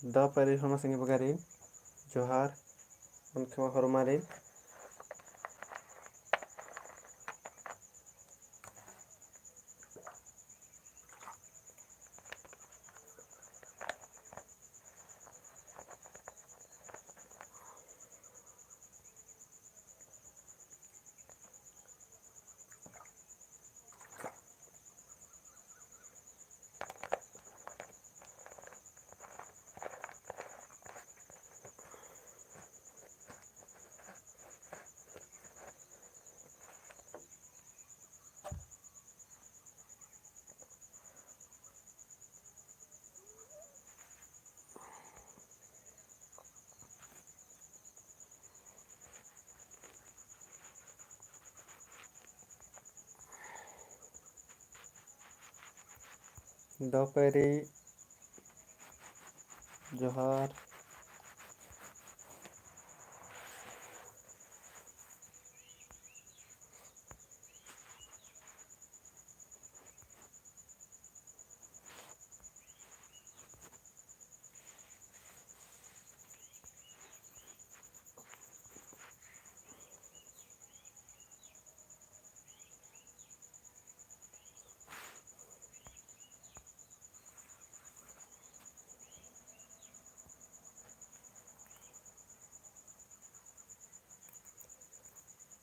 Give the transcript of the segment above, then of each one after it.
The पैरी हरमा संगे बगारी जोहार उनके हरमारी द पैरी जोहार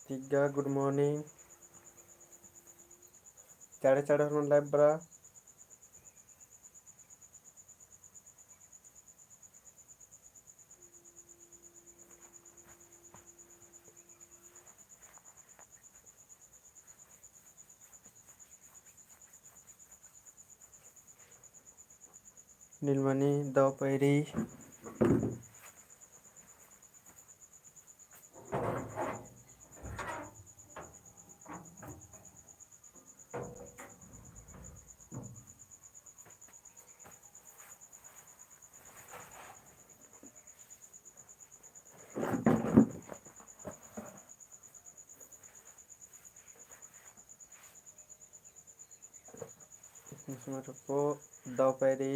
tiga good morning चाड़े चाड़े हरमन लाइव बरा नीलमणि द पैरी को द पैरी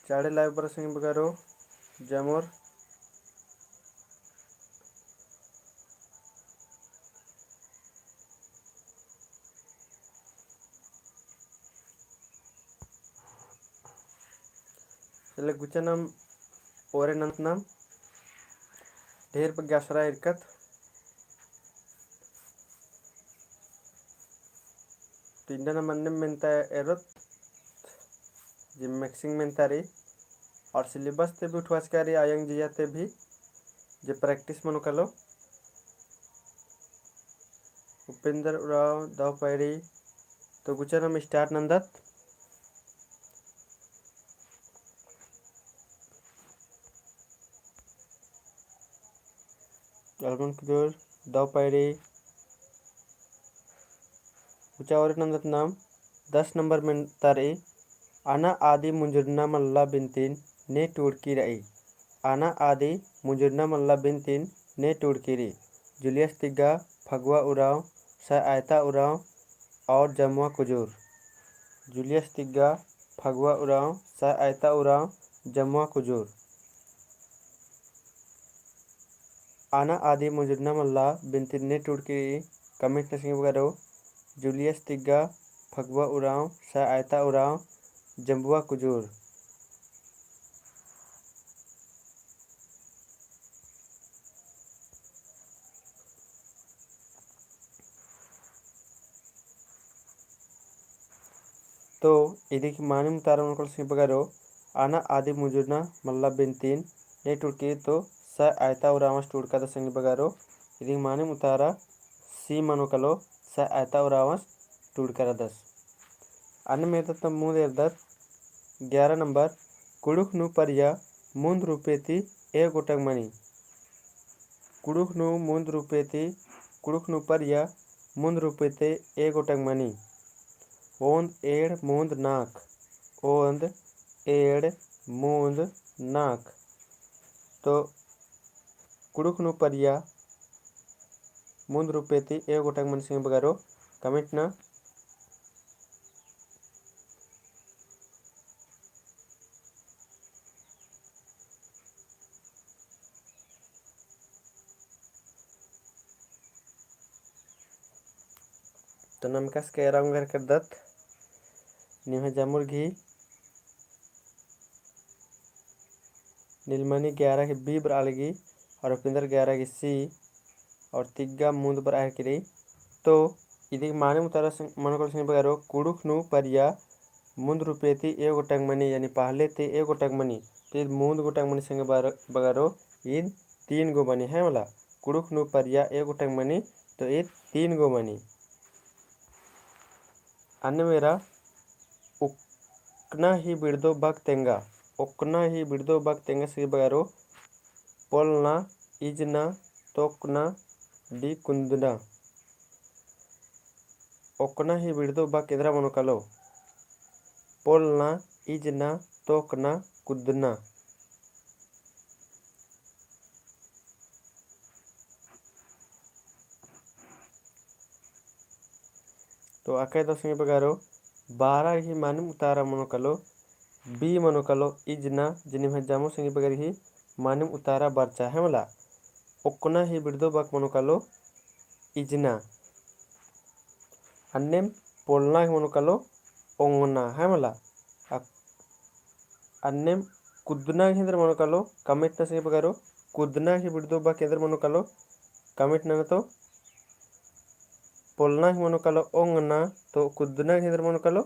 चाड़े लाइव बरा संगे बगारो जमोर चले गुचनम ओरे नंतनम ढेर बग्यासरा इरकत तीन मन मेंता एरत जिम मैक्सिंग मेंतारी और सिलेबस ते भी उठवास करी आयंग जियाते भी जे प्रैक्टिस मनो कलो उपेंद्र उराव द पैरी तो गुचनम स्टार्ट नंदत अलगुन कुजूर द पैरी उचा और नंदत नाम 10 नंबर में तारी आना आदि मुंजुरना मल्ला बिनतीन ने टूड़की रही आना आदि मुंजुरना मल्ला बिनतीन ने टूड़की रही जूलियस तिग्गा फगवा उराव सा आयता उराव और जमुआ कुजूर जूलियस तिग्गा फगवा उराव सा आयता Oraon Jamua Kujur Ana adi mujurna malla bintinne turki kami tasing bagaro Julius tiga phagwa urang sa aita urang jambua kujur। तो ಇದಕ್ಕೆ ಮಾನಿ ಮುತಾರ ಮಾಡ್ಕೊಳ್ಳಿ ಬಗಾರೋ ಆನ ಆದಿ ಮುಜುರ್ನ ಮಲ್ಲ ಬೆಂತಿನ್ ನೇ ಟುಡ್ಕಿ तो ಸ ಆಯ್ತಾ ಉರಾಮಸ್ ಟುಡ್ಕದ ಸಂಗಿ ಬಗಾರೋ ಇದಕ್ಕೆ ಮಾನಿ ಮುತಾರ सी मनोकलो स आयता उरावस टूडकर 10 अन्य में तो मूद एर्दत 11 नंबर कुड़ुक नु परिया मूंद रूपेती ए गोटक मनी कुड़ुक नु मूंद रूपेती कुड़ुक नु परिया मूंद रूपेते ए गोटक मनी ओंद एड़ मूंद नाक ओंद एड़ मूंद नाक। तो कुड़ुक नु परिया मूंद रूपेती ए गोटक मन सिंह बगारो कमेंट ना। तो नमकास के रामगर कर दत निम्ह जामुर घी नीलमणि 11 की बी बर आलगी और उपिंदर 11 की सी और तिग्गा मूंद बर आह की तो इदी माने मुतारा मन को सिंह बगारो कुड़ुक नु परिया मूंद रूपेती ए गोटक मनी यानी पहले ते ए गोटक मनी तो मूंद गोटक मनी सिंह बगारो इन 3 गो मनी है मला कुड़ुक नु परिया ए गोटक मनी तो ये 3 गो मनी। अन्य मेरा उकना ही बिड़दो बग तेंगा उकना ही बिड़दो बग तेंगा से बगारो पोलना इजना तोकना डी कुंदना उकना ही बिड़दो बग केदरा मनो कलो पोलना इजना तोकना कुदना। तो आके तो सिंह बगारो 12 ही मानम उतारा मनो कलो बी मनो कलो इजना जिनी में जामो सिंह बगर ही मानम उतारा बर्चा है मला उकना ही बिड़दो बग मनो कलो इजना अन्नेम पोलना ही मनो कलो ओंगना है मला अन्नेम कुदना ही इधर मनो कलो कमेंट ना सिंह बगारो कुदना ही बिड़दो बग केदर मनो कलो कमेंट ना तो पोलना ही मनो कलो ओंगना तो कुदना ही इधर मनो कलो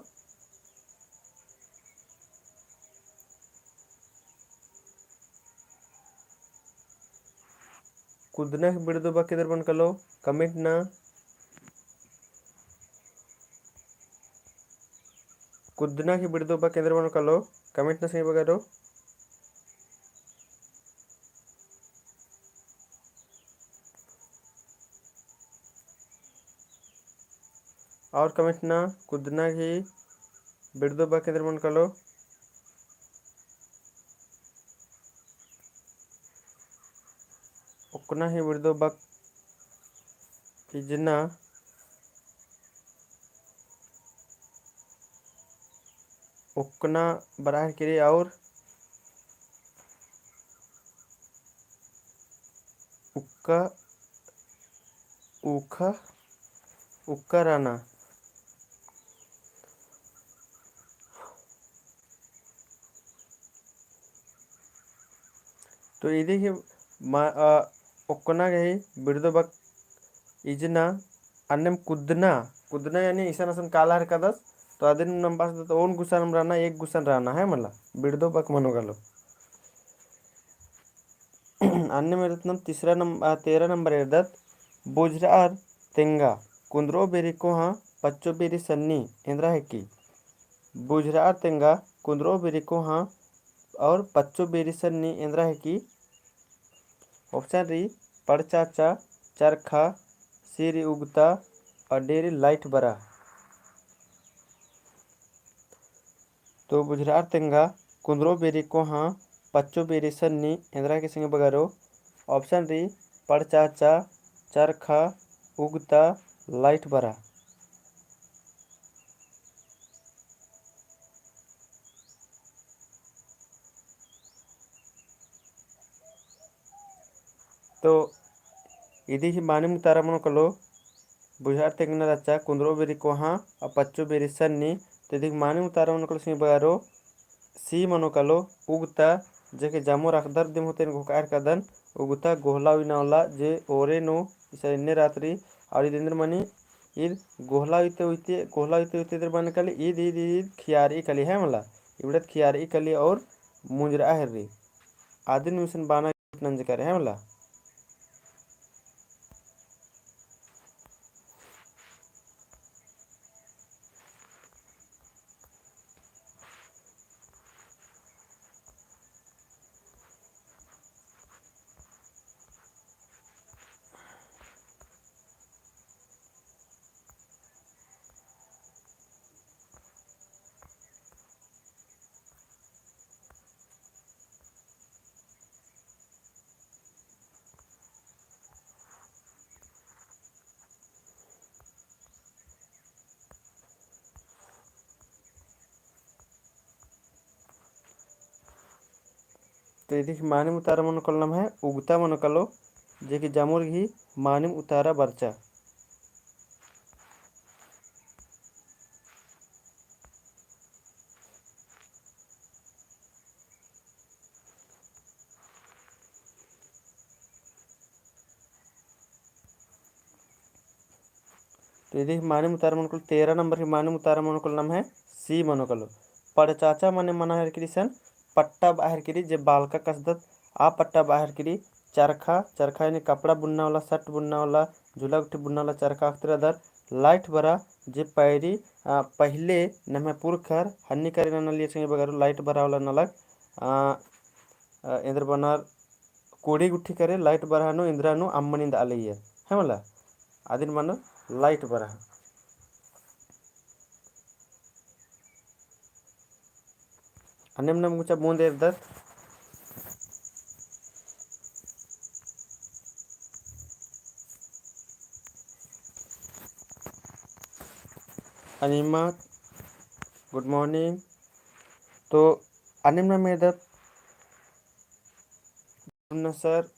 कुदना ही बिड़दो बग केदर मनो कलो कमेंट ना कुदना ही बिड़दो बग केदर मनो कलो कमेंट ना सिंह बगारो। और कमेंट ना कुदना ही बिड़दो बग केदर मनो कलो उकना ही बिड़दो बग इजना उकना बराह करे और उक्का उखा उक्का राना। तो ये देखिए उकना गई बिड़दो बग इजना अन्नम कुदना कुदना यानी ईसा नसन काला हर कदस तो आदिन नंबर तो ओन गुसन राना एक गुसन राना है मला बिड़दो बग मनो गलो। अन्य में रत्नम तीसरा नंबर 13 नंबर एर्दत बुजरार तेंगा कुंद्रो बेरी को हाँ पच्चो बेरी सन्नी इंद्रा है की बुजरार तेंगा कुंद्रो बेरी को हाँ और पच्चो बेरी सन्नी इंद्रा है की ऑप्शन री पड़चाचा चरखा सिरी उगता और डेरी लाइट बरा। तो बुझरार तेंगा कुंद्रो बेरी को हाँ पच्चो बेरी सन्नी इंद्रा के संग बगारो ऑप्शन री पड़चाचा चरखा उगता लाइट बरा। तो इदी ही मानी मुतारा मन कलो बुझार तेगना रच्चा कुंद्रो बेरी कोहा आ पच्चो बेरी सन्नी तो इदी मानी मुतारा मन कलो सिंह बगारो सी मनो कलो उगता जेके जामो राखदर दिम होते घोकार कदन उगता गोहला विनावला जे ओरे नो इन्ने रात्रि और इधर मनी ईद गोहला उइते इधर बन कली ईद ईद ईद खियारी कली है मला इबड़त खियारी कली और मुंजरा हर्री आदिन मिशन बाना नंज करे है मला। तो इदी मानिम उतारा मन कलम है उगता मन कलो जे कि जामुर घी मानिम उतारा बर्चा। तो यदि माने मुतारा मन कल 13 नंबर के माने मुतारा मन कल नाम है सी मनो कलो पड़ चाचा मने मना हर करी सन पट्टा बाहर करी जे बाल का कसदत आ पट्टा बाहर करी चरखा चरखा यानी कपड़ा बुनना वाला शर्ट बुनना वाला झूला गुट्टी बुनना वाला चरखा अख्तर दर लाइट बरा जे पैरी पहले नमे पुरखर हन्नी करे न लिए संगे बगर लाइट बरा वाला नलक इंद्र बनार कोड़ी गुट्ठी करे लाइट बरानो इंद्रानु अम्मनिंद आलैया है मला आदिन मन लाइट बरा अन्यम नम गुचा बूंद एरदत अनिमा गुड मॉर्निंग। तो अन्यम नम एरदत सर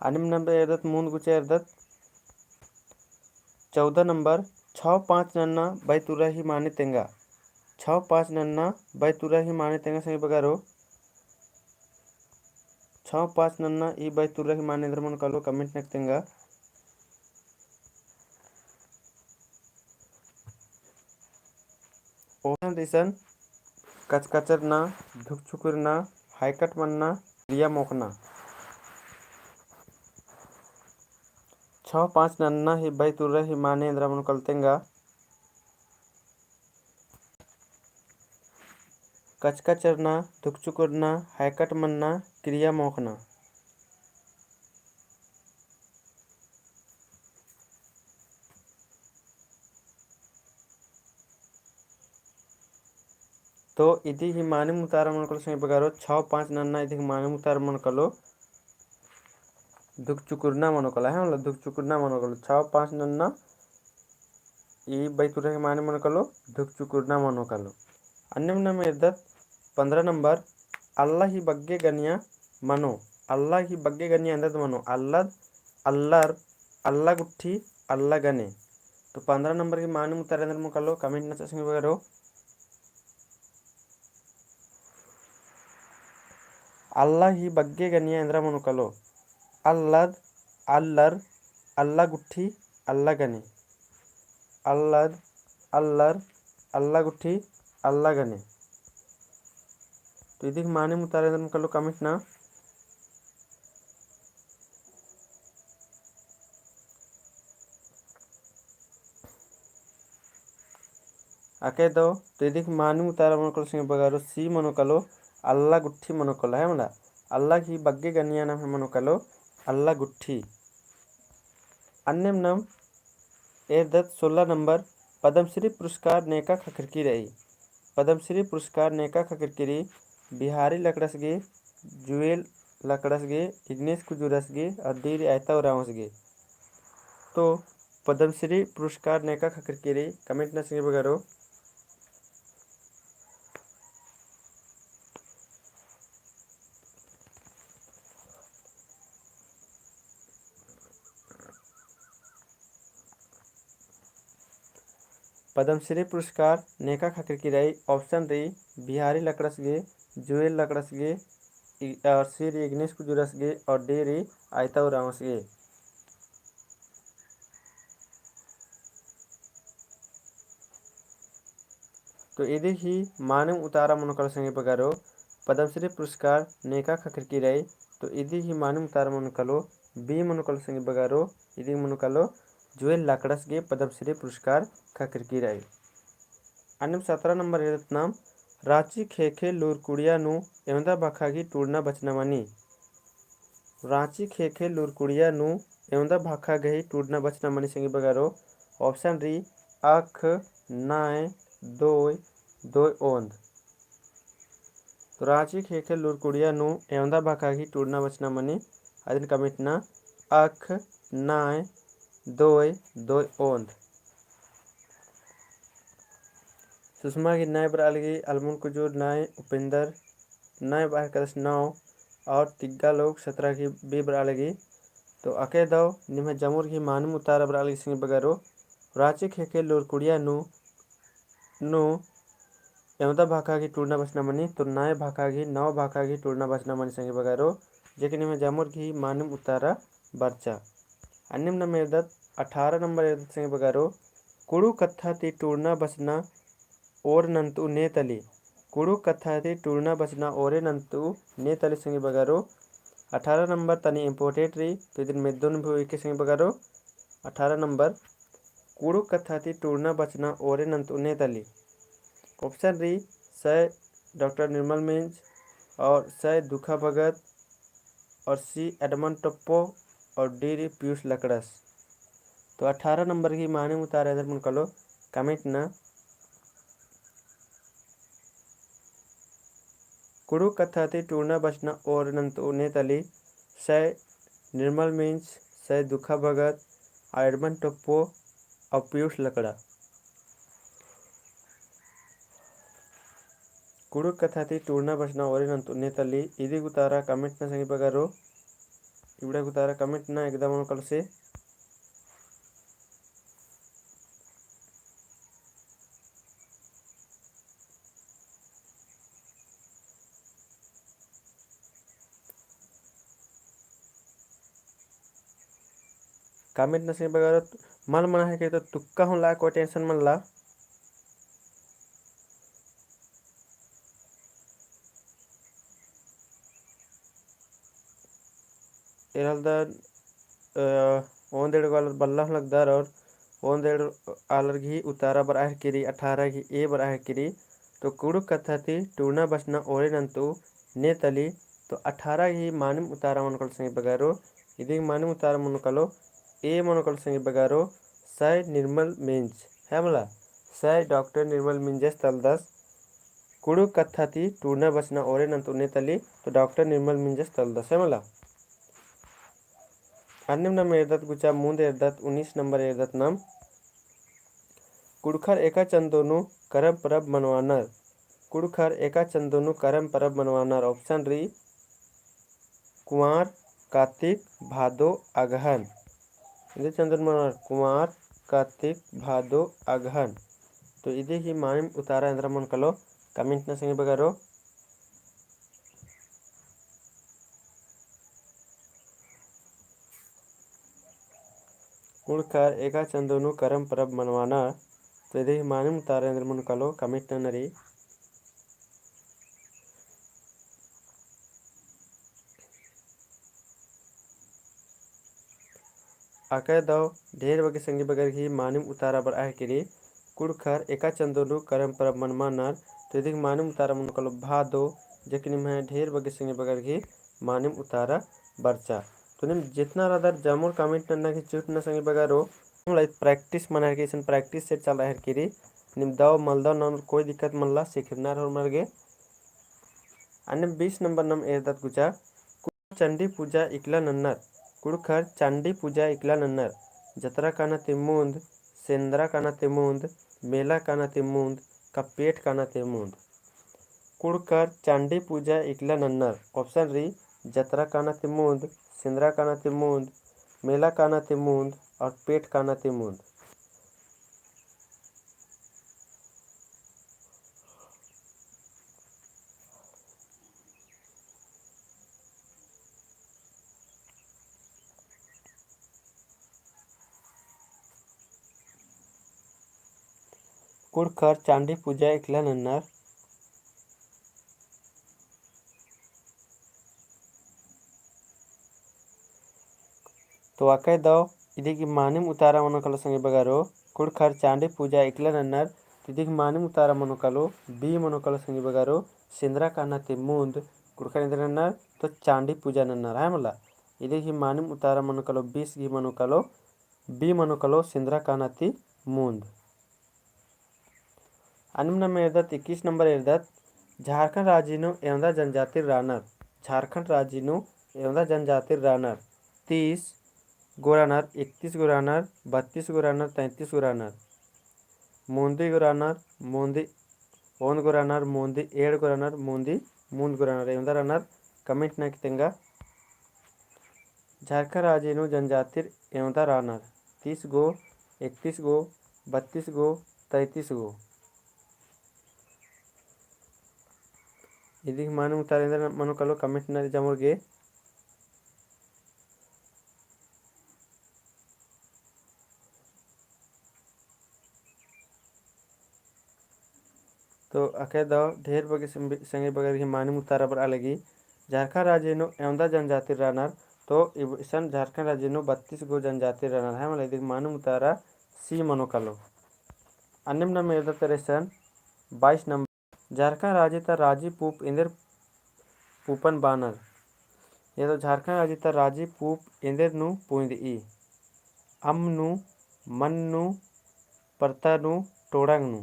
अन्यम नम एरदत मूंद गुचा एरदत 14 नंबर 6-5 नन्ना बैतुरा ही माने तेंगा 6-5 नन्ना बैतुरा ही माने तेंगा संगे बगारो 6-5 नन्ना ई बैतुरा ही माने इंद्र मन कलो कमेंट नक तेंगा ओहन दिसन कचकचर ना धुकछुकुर ना हाइकट मन्ना लिया मोकना 6-5 नन्ना ही बैतुरा ही माने इंद्र मन कल तेंगा कचकचरना धुकचुकुरना हाइकट मन्ना क्रिया मोकना। तो इति ही माने मुतारा मन कलो संगे बगारो 6-5 नन्ना इति माने मुतारा मन कलो दुख चुकुरना मन कलो है मतलब दुख चुकुरना मन कलो 6-5 नन्ना ई बैतुरा के माने मन कलो दुख चुकुरना मन कलो। अन्य में इद्दत 15 नंबर अल्लाह ही बग्गे गनिया मनो अल्लाह ही बग्गे गनिया अंदर मनो अल्लाह अल्लाह अल्लाह गुट्ठी अल्लाह गने। तो 15 नंबर के माने मुतारा अंदर मन कलो कमेंट न संगे बगारो अल्लाह ही बग्गे गनिया इंद्रा मनो कलो अल्लाद अल्लर अल्लाह गुट्ठी अल्लाह गने अल्लाद अल्लर अल्लाह गुट्ठी अल्लाह गने। तो इदी माने मुतारे अंदर कलो कमेंट ना आके दो। तो इदी माने मुतारा मन कलो सिंह बगारो सी मनो कलो अल्लाह गुट्ठी मनो कलो है मला अल्लाह की बग्गे गनिया नाम है मनो कलो अल्लाह गुट्ठी। अन्य नाम एदत 16 नंबर पद्मश्री पुरस्कार नेका खखरकी रही पद्मश्री पुरस्कार नेका खखरकी बिहारी लकड़सगे जुएल लकड़सगे इग्नेश कुजुरसगे और डीर आयता रावसगे। तो पद्मश्री पुरस्कार नेका खखरकी कमेंट न संगे बगारो पद्मश्री पुरस्कार नेका खातिर की रही। ऑप्शन डी बिहारी लकड़सगे, जुएल लकड़सगे, और सी री इग्नेश कुजुरसगे और डी री आयताऊ रामसगे। तो यदि ही मानव उतारा मनोकल संगे बगारो पद्मश्री पुरस्कार नेका खकर की रही। तो यदि ही मानव उतारा मनोकलो बी मनोकल संगे बगारो यदि मनोकलो जुएल लाकड़सगे पद्मश्री पुरस्कार खकर की रही। अन्य 17 नंबर नाम रांची खेखे लुरकुड़िया नु एवं भाखागी टूरना बचना मनी। रांची खेखे लुरकुड़िया नु एवं भाखा गही टूरना बचना मनी संगे बगारो। ऑप्शन डी अख नाय दोय दोय ओंद। तो रांची खेखे लुरकुड़िया नु एवं भाखागी टूरना बचना मनी अदिन कमिटना अख नाय दोय दोय ओंद। सुषमा की नाय बरालगी अलमुन कुजूर नाय उपेंद्र नाय बाहर कदस 9 और तिग्गा लोग 17 की बी बरालगी। तो अके दो निम्हे जमुर की मानम उतारा बरालगी सिंह बगारो रांची खेखे लुरकुड़िया नु एवं भाखा की टूरना बचना मनी। तो नाय भाखा की 9 भाखा की टूरना बचना मनी संगे बगारो जेके निम्हे जमुर की मानम उतारा बर्चा। अन्य नंबर 18 नंबर संगे बगारो कुड़ू कत्था ती टूरना बचना और नंतु नेतली। कुड़ू कत्था ती टूरना बचना और नंतु नेतली संगे बगारो। 18 नंबर तनी इम्पोर्टेंट रही तो इधर मेदुन भी के संगे बगारो। 18 नंबर कुड़ू कत्था ती टूरना बचना और नंतु नेतली। ऑप्शन री सय डॉक्टर निर्मल मिंज और सय दुखा भगत और सी एडमंड टप्पो और डी री पीयूष लकड़स। तो 18 नंबर की माने उतारे इधर मन कलो कमेंट ना कुड़ू कथा ती टूरना बचना और नंतु नेतली सय निर्मल मिंज सय दुखा भगत एडमंड टप्पो और पीयूष लकड़ा। कुड़ू कथा ती टूरना बचना और नंतु नेतली इदी उतारा कमेंट ना संगे बगारो इबड़ा उतारा कमेंट ना एकदम कल से। कमेंट न संगे बगारो मन मना है कि तो तुक्का हो ला कोई टेंशन मन ला। ओंदेड़ वाला बल्ला लगदार और ओंदेड़ आलर घी उतारा बर आह किरी 18 की ए बर आह किरी। तो कुड़ुक कथा थी टूरना बचना ओरे नंतु नेतली। तो 18 की मानम उतारा मनकल संगे बगारो इदी मानम उतारा मनकलो ए मनकल संगे बगारो सय निर्मल मिंज है मला सय डॉक्टर निर्मल मिंजस तलदस कुड़ुक कथा थी टूरना बचना ओरे नंतु नेतली। तो डॉक्टर निर्मल मिंजस तलदस है मला। अन्य नंबर एरदत गुचा मूंद एरदत 19 नंबर एरदत नाम कुड़खर एका चंदोनु करम परब मनवानर। कुड़खर एका चंदोनु करम परब मनवानर। ऑप्शन री कुंवर कार्तिक भादो अगहन। इधे चंदन मनवानर कुंवर कार्तिक भादो अगहन। तो इधे ही मानिम उतारा इंद्र मन कलो कमेंट ना संगे बगारो। कुड़खर एका चंदोनु करम परब मनवाना। तो इधे ही मानिम उतारा इंद्र मन कलो कमेंट ना नरी। आके दो ढेर वगे संगी बगर ही मानिम उतारा बर आह किरी कुड़खर एका चंदोनु करम परब मनमानर। तो यदि मानिम उतारा मन कलो भादो जेकि निम ढेर वगे संगी बगर ही मानिम उतारा बरचा। तो निम जितना रदर जमुर कमेंट नन्ना की चुट न संगी बगारो प्रैक्टिस मन के इसन प्रैक्टिस से चल रहा किरी निम दाव मलदाव न कोई दिक्कत मन ला सिखनार हो मरगे। अन्य 20 नंबर नम एरदत गुचा चंडी पूजा इकला नन्नर। कुड़खर चंडी पूजा इकला नन्नर जतरा काना तिमुंद सेंद्रा काना तिमुंद मेला काना तिमुंद कपेट काना तिमुंद। कुड़कर चंडी पूजा इकला नन्नर। ऑप्शन री जतरा काना तिमुंद सेंद्रा काना तिमुंद मेला काना तिमुंद और पेट काना तिमुंद। कुड़खर चांदी पूजा इकला नन्नर तो आके दाव ಇದಕ್ಕೆ ಮಾನಿಮ್ ಉತ್ತಾರ ಮನಕಲು ಸಂಗಿ ಬಗಾರೋ ಕುಡ್ಖರ್ ಚಾಂಡಿ ಪೂಜಾ ಇಕ್ಲ ನನ್ನರ್ ಇದಕ್ಕೆ ಮಾನಿಮ್ ಉತ್ತಾರ ಮನಕಲು ಬಿ ಮನಕಲು ಸಂಗಿ ಬಗಾರೋ सिंदरा काना ते मूंद कुड़खर इंद्र नन्नर तो चांदी पूजा नन्नर है मला ಇದಕ್ಕೆ ಮಾನಿಮ್ ಉತ್ತಾರ ಮನಕಲು 20 ಗಿ ಮನಕಲು बी मनुकलो सिंदरा कानाती मूंद अनिम्न में एर्दत 21 नंबर एर्दत झारखंड राज्यनु एवं जनजाति रानर झारखंड राज्यनु एवं जनजाति रानर 30 गोरानर 31 गोरानर 32 गोरानर 33 गोरानर मूंदी गोरानर मूंदी ओन गोरानर मूंदी एड़ गोरानर मूंदी मूंद गोरानर एवं रनर कमेंट न कितेंगा झारखंड राज्यनु जनजाति एवं रानर 30 गो 31 गो 32 गो 33 गो ಇದಕ್ಕೆ ಮಾನು ಉತ್ತಾರ ಮನುಕಲು ಕಮೆಂಟ್ನಲ್ಲಿ ಜಮುರ್ಗೆ तो अके दाव ढेर बगे संगे बगर की मानी मुतारा पर अलगी झारखंड राज्य नो एवं जनजाति रनर तो सन झारखंड राज्य नो 32 गो जनजाति रनर है मतलब इधर मानी मुतारा सी मनोकलो अन्यम नंबर इधर तेरे सन 22 नंबर झारखंड राज्य ता राजी पूप इंदर पूपन बानर ये तो झारखंड राज्य ता राजी पूप इंदर नु पुंद ई अमनु मन्नु परतानु टोड़ंगनु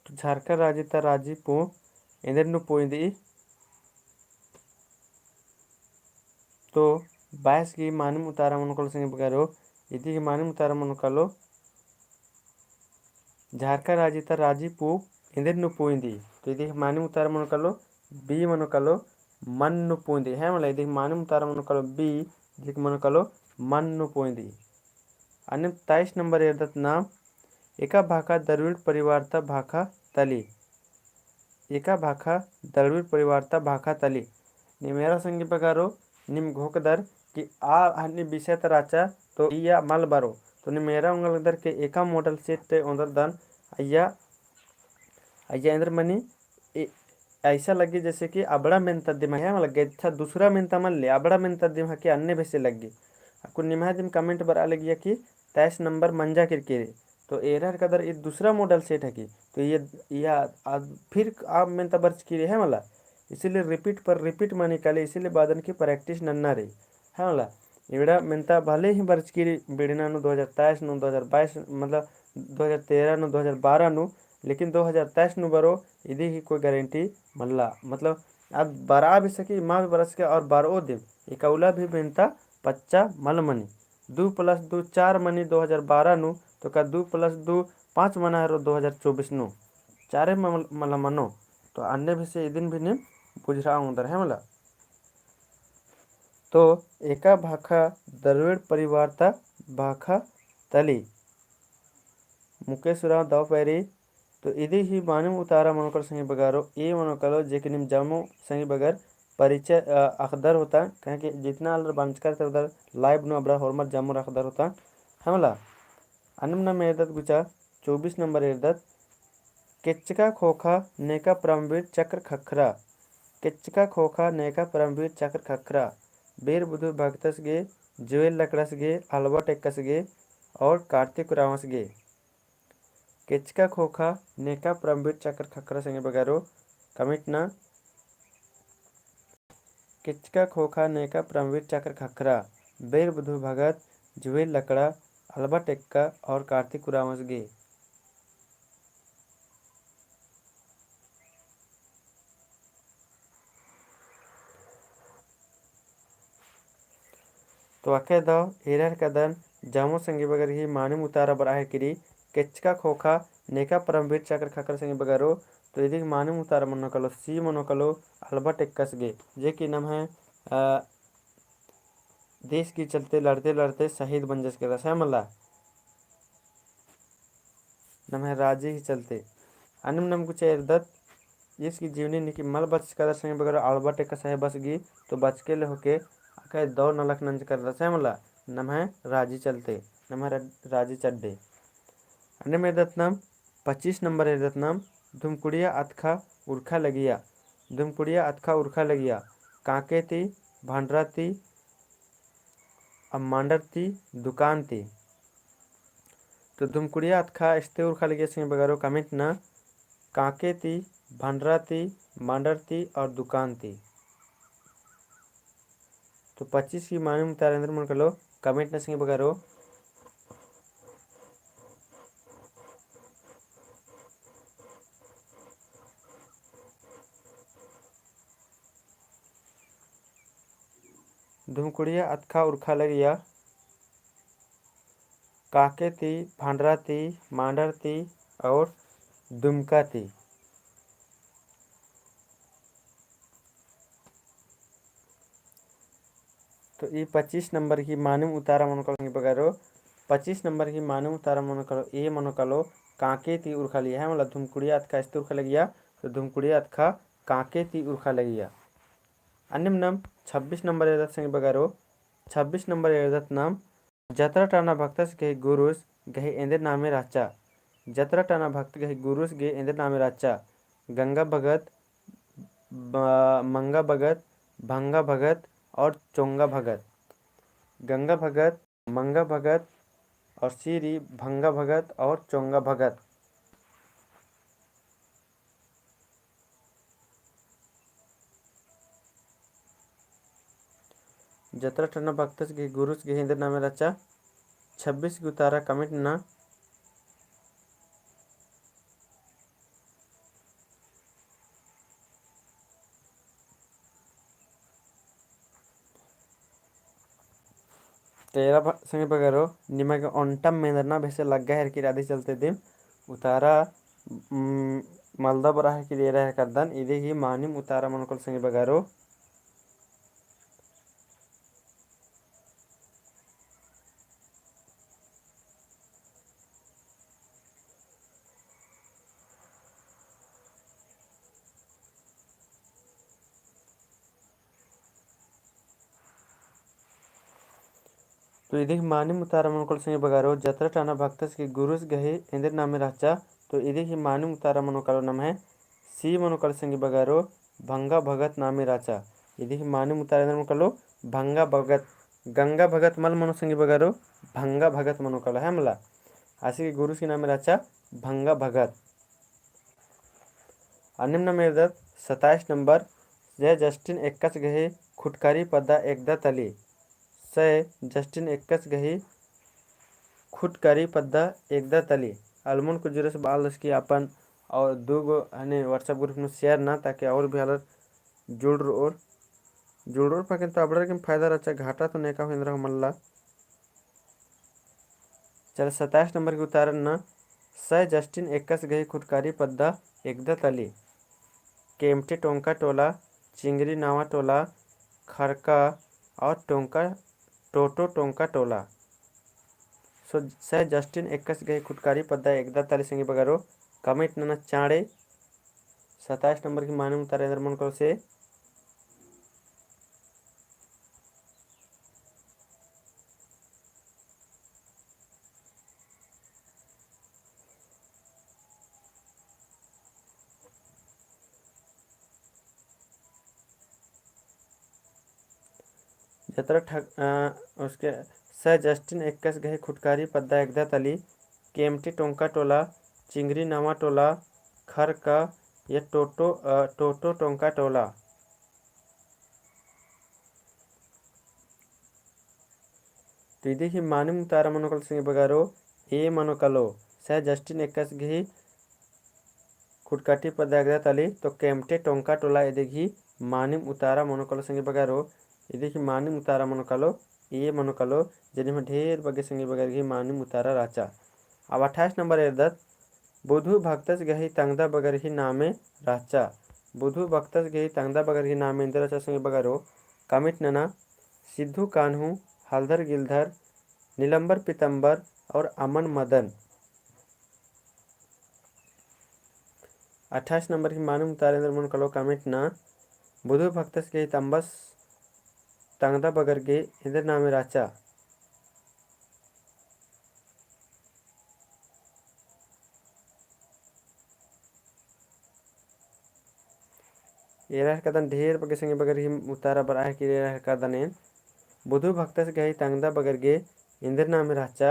झारखंड राज्य ता राजी पूप इंदर नु पुंद ई तो 22 की मानिम उतारा मनकलो संगे बगारो इति की मानिम उतारा मनकलो झारखंड राज्य ता राजी पूप इंदर नु पुंदी तो इति की मानिम उतारा मनकलो बी मनकलो मन नु पुंदी है मला इति की मानिम उतारा मनकलो बी इति मनकलो मन नु पुंदी अन्य 23 नंबर एदत नाम एका भाखा दरवीर परिवार ता भाखा तली एका भाखा दरवीर परिवार ता भाखा तली नि मेरा संगी बगारो निम घोकदर कि आ हन्नी विषय तराचा तो इया मल बारो तो नि मेरा उंगल दर के एका मॉडल सेट ते अंदर दन अय्या अय्या अंदर मनी ऐसा लगे जैसे कि अबड़ा मेंता दिमा है लगे था दूसरा मेंता मन ले अबड़ा मेंता दिमा के अन्य वैसे लगे आपको निमा दिन कमेंट पर आ लगी कि 23 नंबर मंजा किरकिरे तो एरर कदर ये दूसरा मॉडल सेट है कि तो ये फिर आप मेंता बर्च की है मला इसीलिए रिपीट पर रिपीट में निकाले इसीलिए बादन की प्रैक्टिस नन्ना रही है मला इवड़ा मेंता भले ही बर्च की बिड़ना नु 2023 नु 2022 मतलब 2013 नु 2012 नु लेकिन 2023 नु बरो इदी ही कोई गारंटी मल्ला मतलब अब बरा भी सकी माँ भी बरस के और बारो दिन इकौला भी मेंता पच्चा मल मनी 2+2 4 मनी 2012 नु तो का 2+2 5 मना है 2024 नु चारे मला मनो तो अन्य भी से दिन भी नहीं बुझ रहा हूँ उधर है मला तो एका भाखा दरवेड़ परिवार ता भाखा तली मुकेशराव दाव पैरी तो इदी ही मानव उतारा मनोकर संगी बगारो ये मनोकलो जेके निम जामो संगी बगर परिचय अखदर होता कहें कि जितना अलर बंच करते उधर लाइव नो अबड़ा हॉर्मर जामो अखदर होता हमला अनमना में एदत गुचा 24 नंबर एदत केचका खोखा नेका परमवीर चक्र खखरा केचका खोखा नेका परमवीर चक्र खखरा बीर बुधु भगतस गे जुएल लकड़स गे अलवा टेक्कस गे और कार्तिक रावस गे केचका खोखा नेका परमवीर चक्र खखरा संगे बगारो कमिट ना केचका खोखा नेका परमवीर चक्र खखरा बीर बुधु भगत जुएल लकड़ा अलवा टेक्का और कार्तिक रावस गे तो अके दो एरर कदन जामो संगे बगर ही मानिम उतारा बराहे किरी केचका खोखा नेका परमवीर चक्र खकर संगे बगरो तो इदी मानम उतारा मन कलो सी मन कलो अल्बर्ट एक्कस गे जे की नाम है देश के चलते लड़ते लड़ते शहीद बन जस के रसा मल्ला नम है राज्य के चलते अनम नम कुछ दत्त इसकी जीवनी निकी मल बच कर संग बगर अल्बर्ट एक्कस है बस गी तो बच के ले होके आके दो नलक नंज कर रसा मल्ला नम है राजी चलते नम है राजी चड्डे अन्य में दत्त नाम 25 नंबर है दत्त नाम धुमकुड़िया अतखा उर्खा लगिया धुमकुड़िया अतखा उर्खा लगिया काके ती भांडरा ती अब मांडर ती दुकान ती तो धुमकुड़िया अतखा इस्ते उर्खा लगिया सिंह बगारो कमेंट ना काके ती भांडरा ती मांडर ती और दुकान ती। तो 25 की माने मुतारेंद्र मन कर लो कमेंट न सिंह बगारो धुमकुड़िया अतखा उर्खा लगिया काके ती भांडरा ती मांडर ती और दुमका थी। तो ये 25 नंबर की मानव उतारा मन कलो बगारो 25 नंबर की मानव उतारा मन कलो ए मन कलो काके ती उर्खा लिया है मतलब धुमकुड़िया अतखा इस उर्खा लगिया तो धुमकुड़िया अतखा काके ती उर्खा लगिया। अन्य नाम 26 नंबर एरदत संग बगारो 26 नंबर एरदत नाम जतरा टाना भक्तस गहे गुरुस गहे एंदर नामे राचा जतरा टाना भक्त गहे गुरुस गे एंदर नामे राचा गंगा भगत मंगा भगत भंगा भगत और चोंगा भगत गंगा भगत मंगा भगत और सीरी भंगा भगत और चोंगा भगत। जतरा टना भक्तस के गुरुस के हिंदर नामे रचा 26 की उतारा कमेंट ना तेरा संगे बगैरो निमा के ओंटम में ना भैसे लग गया है कि राधे चलते दिन उतारा मलदा बरा है कि दे रहा है करदन इधे ही मानिम उतारा मनकोल संगे बगैरो तो इधे मानिम उतारा मनकोल संगे बगैरो जतरा टाना भक्तस के गुरुस गहे इंदर नामे राचा तो इधे ही मानिम उतारा मनोकालो नाम है सी मनोकाल संगे बगैरो भंगा भगत नामे राचा इधे ही मानिम उतारा मनोकालो भंगा भगत गंगा भगत मल मनो संगे बगैरो भंगा भगत मनोकालो है मला आशी के गुरुस के नामे राचा भंगा भगत। अन्य में 27 नंबर जय जस्टिन एक्कस गहे खुटकारी पद्दा एकदा तली सय जस्टिन एक्कस गही खुटकारी पद्दा एकदा तली अलमन को जरूर से बाल की अपन और दो गो हने व्हाट्सएप ग्रुप में शेयर ना ताकि और भी हालत जुड़ पाके तो अब के फायदा रचा घाटा तो नहीं का हो मल्ला। चल 27 नंबर के उतारन ना सय जस्टिन एक्कस गही खुटकारी पद्दा एकदा तली केमटे टोंका टोला चिंगरी नावा टोला खरका और टोटो टोंका टोला। सो सह जस्टिन एक्कस गए खुटकारी पद्दा एकदा ताली संगी बगारो कमेंट नना चाड़े 27 नंबर की माने उतारे मन करो से जतरा उसके सह जस्टिन एक्कस गए खुटकारी पद्दा एकदा तली केमटी टोंका टोला चिंगरी नावा टोला खरका या टोटो टोंका टोला। तो इधे ही माने मुतारा मनोकल संगे बगारो ए मनोकलो सह जस्टिन एक्कस गही खुटकाटी पद्दा एकदा तली तो केमटे टोंका टोला इधे ही मानिम उतारा मनोकल संगे बगारो इधे ही मानिम उतारा मनोकलो ये मनोकलो जिन्हें में ढेर बगे संगे बगैर ही मानिम उतारा राचा। अब 28 नंबर एरदत बुधु भक्तस गही तंगदा बगरही नामे राचा। बुधु भक्तस गही तंगदा बगरही नामे इंद्र राचा संगे बगरो कमिट नना सिद्धू कान्हू हलधर गिलधर नीलंबर पीतंबर और अमन मदन। 28 नंबर की मानूम तारेंद्र मन कलो कमिट ना बुधु भक्तस गही तंबस तंगदा बगर गे इंद्र नामे राचा। एरह कदन ढेर बगे संगे बगर ही उतारा बराह की एरह कदन बुधु भक्तस गही तंगदा बगर गे इंद्र नाम राचा।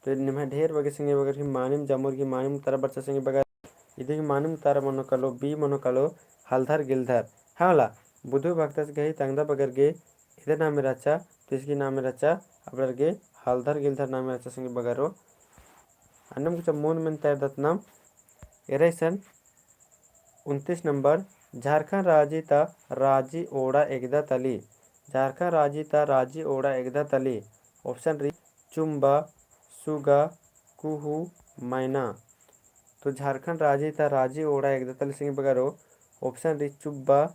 तो निम्हा ढेर बगे संगे बगर ही मानिम जमुर की मानिम उतारा बच्चा संगे बगर इधर मानिम उतारा मनो कलो बी मनो कलो हलधर गिलधर हाँ वाला बुधु भक्तस गही तंगदा बगर गे इधर नाम राचा। तो इसकी नाम राचा अब गे हलधर गिलधर नाम राचा संगे बगरो अन्नम कुछ मून में तय दत्तनाम एरेसन। 29 नंबर झारखंड राजी ता राजी ओड़ा एकदा तली। झारखंड राजी ता राजी ओड़ा एकदा तली। ऑप्शन री चुम्बा सुगा कुहू मैना। तो झारखंड राजी ता राजी ओड़ा एकदा तली सिंह बगरो ऑप्शन री चुब्बा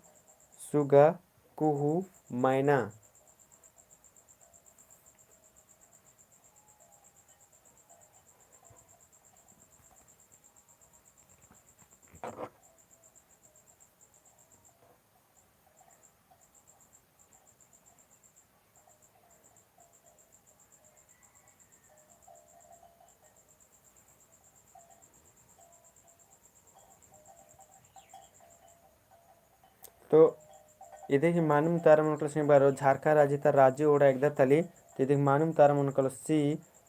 सुगा कुहू मैना। तो इधर मानूम तारा मन सिंह बारो झारखंड राजी ता राजी ओड़ा एकदा तली। तो इधर मानूम तारा मन कलो सी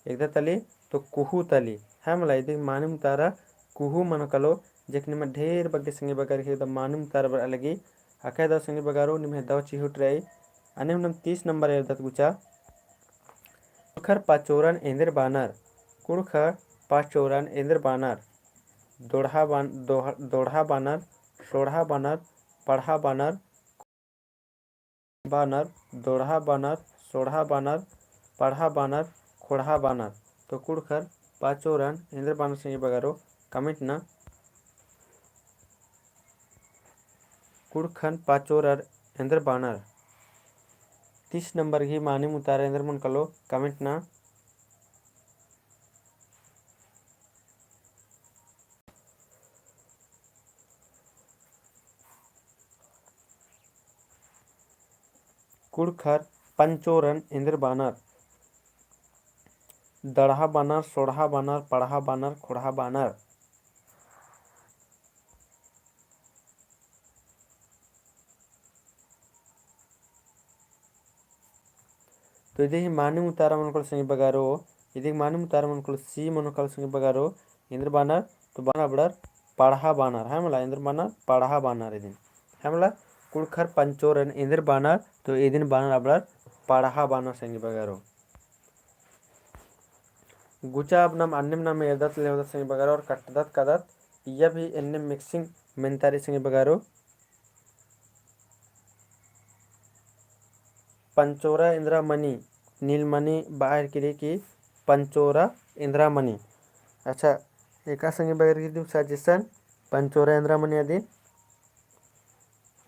एकदा तली तो कुहू तली है मला इधर मानूम तारा कुहू मन कलो जेकने में ढेर बगे संगे बगर के मानूम तारा बर अलगी आके दो संगे बगारो निमे दो चिहुट रही अने हम 30 नंबर एरदत गुचा कुड़खर पाचोरन इंद्र बानर। कुड़खर पाचोरन इंद्र बानर दोढ़ा बानर सोढ़ा बानर पढ़ा बानर बानर दोढ़ा बानर सोढ़ा बानर पढ़ा बानर खोढ़ा बानर। तो कुड़खर पाचोरन इंद्र बानर से बगारो कमिट ना कुड़खन पाचोरर इंद्र बानर। 30 नंबर की मानी मुतारा इंद्र मन कलो कमिट ना कुड़खर पंचोरन इंद्र बानर दढ़ा बानर सोढ़ा बानर पढ़ा बानर खोढ़ा बानर। तो इधर मानी उतारा मन को संगे बगारो इधर मानी उतारा मन को सी मन को संगे बगारो इंद्र बानर। तो बानर बड़र पढ़ा बानर है मला इंद्र बानर पढ़ा बानर इधर है मला कुड़खर पंचोरन इंद्र बानर। तो इधर बानर अबड़र पढ़ा बानर संगे बगारो गुचा अब नाम अन्य नाम एदत लेवदत संगे बगारो और कटदत कदत यह भी अन्य मिक्सिंग मेंतारी संगे बगारो पंचोरा इंद्रामणि नीलमणि बाहर की कि पंचोरा इंद्रामणि। अच्छा एका संगे बगर की दूसरा सजेशन पंचोरा इंद्रामणि आदि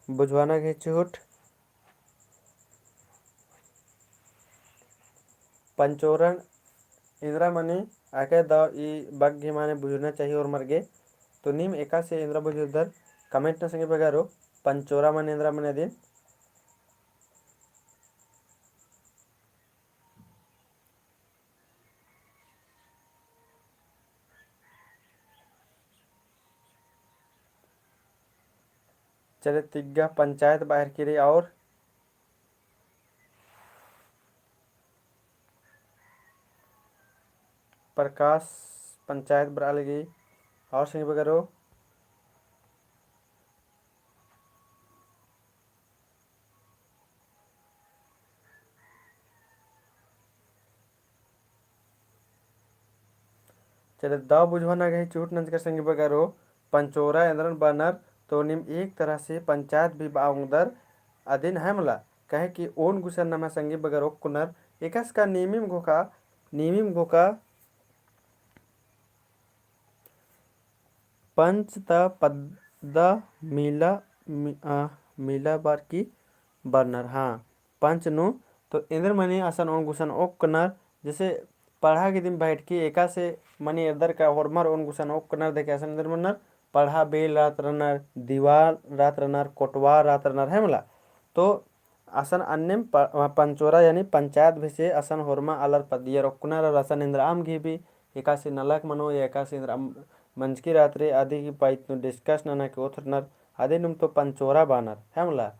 बुझवाना के चोट पंचोरण इंद्रामणि आके दाव ई बग माने बुझना चाहिए और मर गए। तो नीम एका से इंद्रा बुझुदर कमेंट न संगे बगारो पंचोरा मन इंद्रामणि आदि चले तिग्गा पंचायत बाहर की रही और प्रकाश पंचायत बरा लगी और संगे बगरो चले दाव बुझवाना गई चूट नंज कर संगे बगरो पंचोरा इंद्रन बानर। तो निम एक तरह से पंचायत भी बाउंदर अधीन है मला कहे कि ओन गुसर नमा संगे बगरो कुनर एकस का नीमिम घोका पंच त पद मीला मीला बार की बर्नर। हाँ पंच नु तो इंद्र मनी असन ओन गुसन ओक कनर जैसे पढ़ा के दिन बैठ के एका से मनी इधर का होरमर ओन गुसन ओक कनर देखे असन इंद्र मनर पढ़ा बेल रात रनर दीवार रात रनर कोटवा रात रनर है मला। तो असन अन्य पंचोरा यानी पंचायत भी से असन होरमा अलर पदियर ओकुनर और असन इंद्राम घी भी एकासी नलक मनो या एकासी इंद्राम मंचकी रात्रि आदि की पाइट नु डिस्कस नना के ओथरनर आदि नुम तो पंचोरा बानर है मला।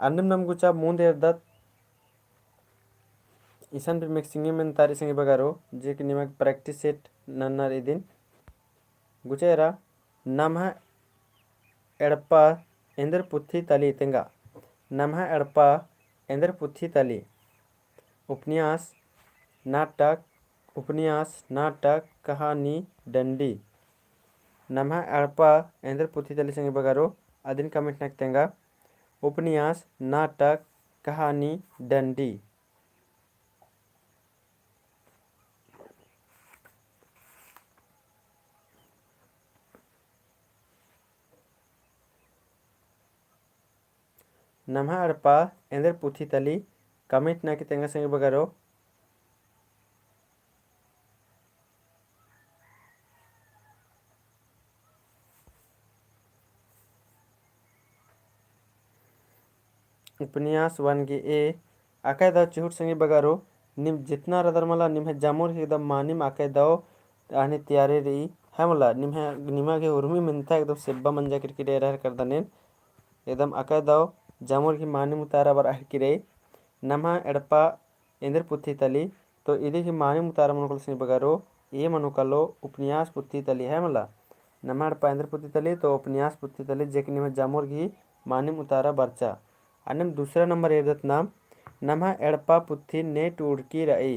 अन्नम नम गुचा मुंद एरदत इसन भी मिक्सिंग में तारी संगे बगारो जे कि निमक प्रैक्टिस सेट नन्नर इदिन गुचेरा नमः एड़पा इंद्र पुथी तली तेंगा नमः एड़पा इंद्र पुथी तली उपन्यास नाटक कहानी डंडी नमः एड़पा इंद्र पुथी तली संगे बगारो अदिन कमेंट नक तेंगा उपन्यास नाटक कहानी डंडी। नमः अड़पा इंद्र पुथी तली कमेंट ना की तेंगा संगे बगारो उपन्यास वन गे ए आकाय दाव चिहुट संगे बगारो निम जितना रदर मला निम्हे जामुर एकदम मानिम आकाय दाव आने तैयारे रही है मला निम्हे निमा के उर्मी मिनता एकदम सेब्बा मंजा करके रह कर दने एकदम आकाय दाव जामुर की मानिम उतारा बर आह की रे नम्हा एड़पा इंद्र पुथी तली तो इधे की मानिम उतारा मनुकल संगे बगारो ये मनुकलो उपन्यास पुथी तली है मला नम्हा एड़पा इंद्र पुथी तली तो उपन्यास पुथी तली जेक निम्हे जामुर की मानिम उतारा बरचा। अन्य दूसरा नंबर एदत नाम नम्हा एड़पा पुथी नेट उड़की रई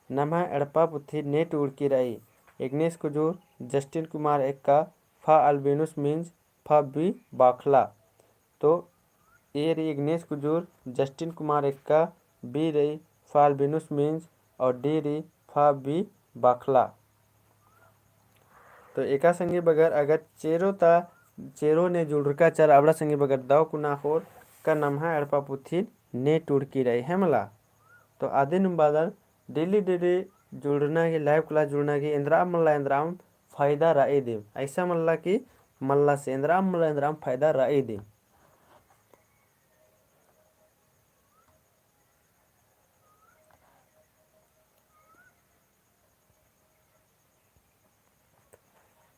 नम्हा एड़पा पुथी नेट उड़की रई इग्नेश कुजूर जस्टिन कुमार एक्का फा अल्बिनुस मीन्स फा बी बाखला। तो ए रही इग्नेश कुजूर जस्टिन कुमार एक्का बी रही फा अल्बिनुस मीन्स और डी रही फा बी बाखला। तो एका संगे बगर अगर चेरो ने जुड़का चार आवड़ा संगे बगर दाव कुना होर का नम्हा एड़पा पुथी ने टुड़की रही है मला। तो आदि बादल डेली जुड़ना की लाइव क्लास जुड़ना की इंद्राम फायदा राय दे ऐसा मल्ला की मल्ला से इंद्राम फायदा राय दे।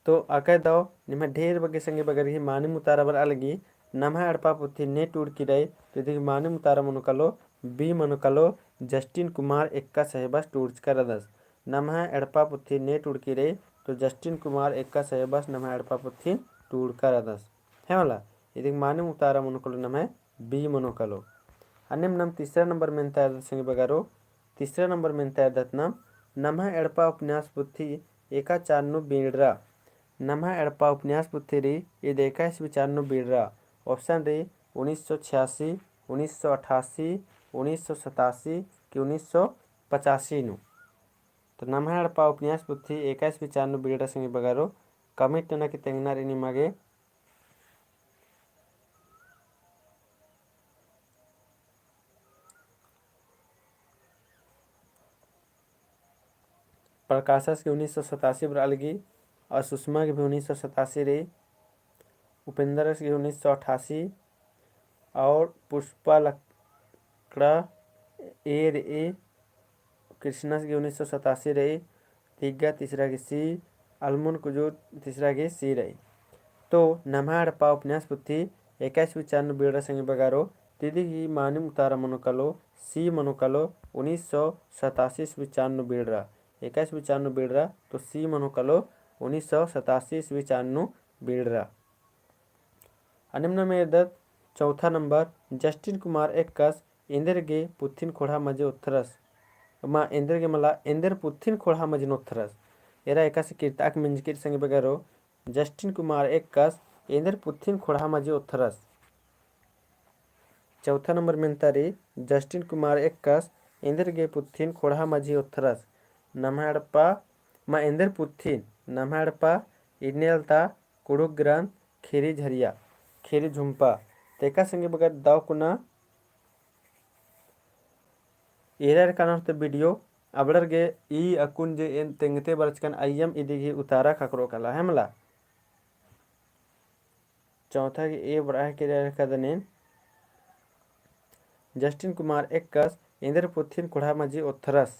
तो आकाय दाव निम्हा ढेर बगे संगे बगर ही मानिम उतारा बर अलगी नम्हा एड़पा पुथी ने टुड़की रही तो देखिए मानिम उतारा मनुकलो बी मनुकलो जस्टिन कुमार एक्का सहबास टूर्च कर दस नम्हा एड़पा पुथी ने टुड़की रही तो जस्टिन कुमार एक्का सहबास नम्हा एड़पा पुथी टूड़ कर दस है वाला यदि मानिम उतारा मनुकलो नम्हा बी मनुकलो। अन्यम नम तीसरा नंबर में तैयार संगे बगारो तीसरा नंबर में तैयार नाम नम्हा एड़पा उपन्यास पुथी एका चारनु बीड़रा नम्हा एड़पा उपन्यास पुथी री ये देखा इस विचारनु बीड़रा ऑप्शन रे 1986 1988 1987 कि 1985 नु। तो नम्हा एड़पा उपन्यास पुथी 21 विचारनु बीड़रा संगे बगारो कमिट ना कि तेंगना रे निमागे प्रकाशस के 1987 पर अलगी और सुषमा के भी 1987 रे उपेंद्र के 1988 और पुष्पा लकड़ा ए कृष्णा के 1987 रही तिग्गा तीसरा के सी अलमुन कुजूर तीसरा के सी रही। तो नम्हा एड़पा उपन्यास पुथी 21 विचारनु बीड़ा संगे बगारो दीदी की मानिम उतारा मनुकलो सी मनुकलो 1987 विचारनु बीड़ा 21 विचारनु बीड़ा तो सी मनुकलो 1987 विचारनु बीड़ा। अनिम्न में दत्त चौथा नंबर जस्टिन कुमार एक्कस इंद्र गे पुथिन खोड़ा मजे उत्थरस मा इंद्र गे मला इंद्र पुथिन खोड़ा मजे नोत्थरस एरा एकास कीर्ताक मिंजकीर संगे बगारो जस्टिन कुमार एक्कस इंद्र पुथिन खोड़ा मजे उत्थरस। चौथा नंबर में तारी जस्टिन कुमार एक्कस इंद्र गे पुथिन खोड़ा मजे उत्थरस नम्हा एड़पा मा इंद्र पुथिन नम्हा हडप्पा इडने अलता कुडुक ग्रंथ खीरी झरिया खीरी झुंपा तेका संगे बगर दाव कुना एरर कानों वीडियो अबड़रगे ई अकुन जे एन तेंगते बरचकन अय्यम इदिगी उतारा खकरो कला हमला चौथा की ए बड़ा के कदनेन जस्टिन कुमार एक्कस इंद्र पुथिन कुढ़ा मजी ओथरस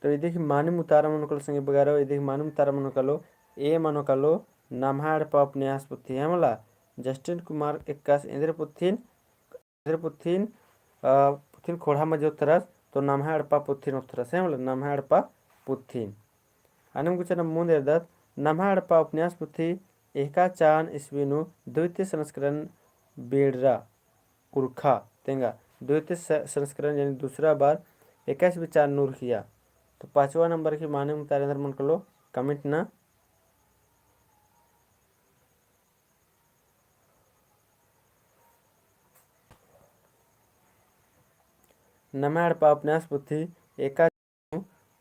तो इदिक मानिम उतारा मनोकल संगे बगारो इदिक मानिम उतारा मनोकलो ए मनोकलो नम्हा हडप्पा उपन्यास पुथी हमला जस्टिन कुमार एक्कस इंद्र पुथिन पुथिन खोड़ा मजे उतरस तो नम्हा हडप्पा पुथिन उतरस हमला नम्हा हडप्पा पुथिन अनम कुछ मुंद एरदत नम्हा हडप्पा उपन्यास पुथी एका चान ईस्वीनु द्वितीय संस्करण बेड़रा उर्खा तेंगा द्वितीय संस्करण यानी दूसरा बार 21 नूर किया। तो 5वां नंबर की माने मुतारे मन कलो कमेंट ना नम्हा हडप्पा उपन्यास पुथी एका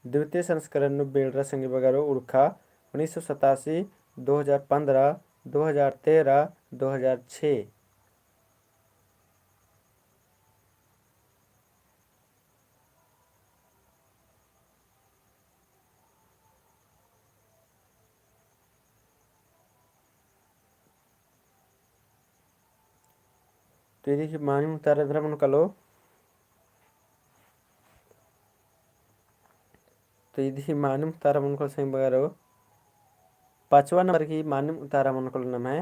द्वितीय संस्करण बेड़रा संगे बगारो उर्खा 1987 2015 2013 2006 तो ये मानी मुतारे मन कलो तो ये मानिम उतारा मनकल संग बगारो 5वां नंबर की मानिम उतारा मनकल नाम है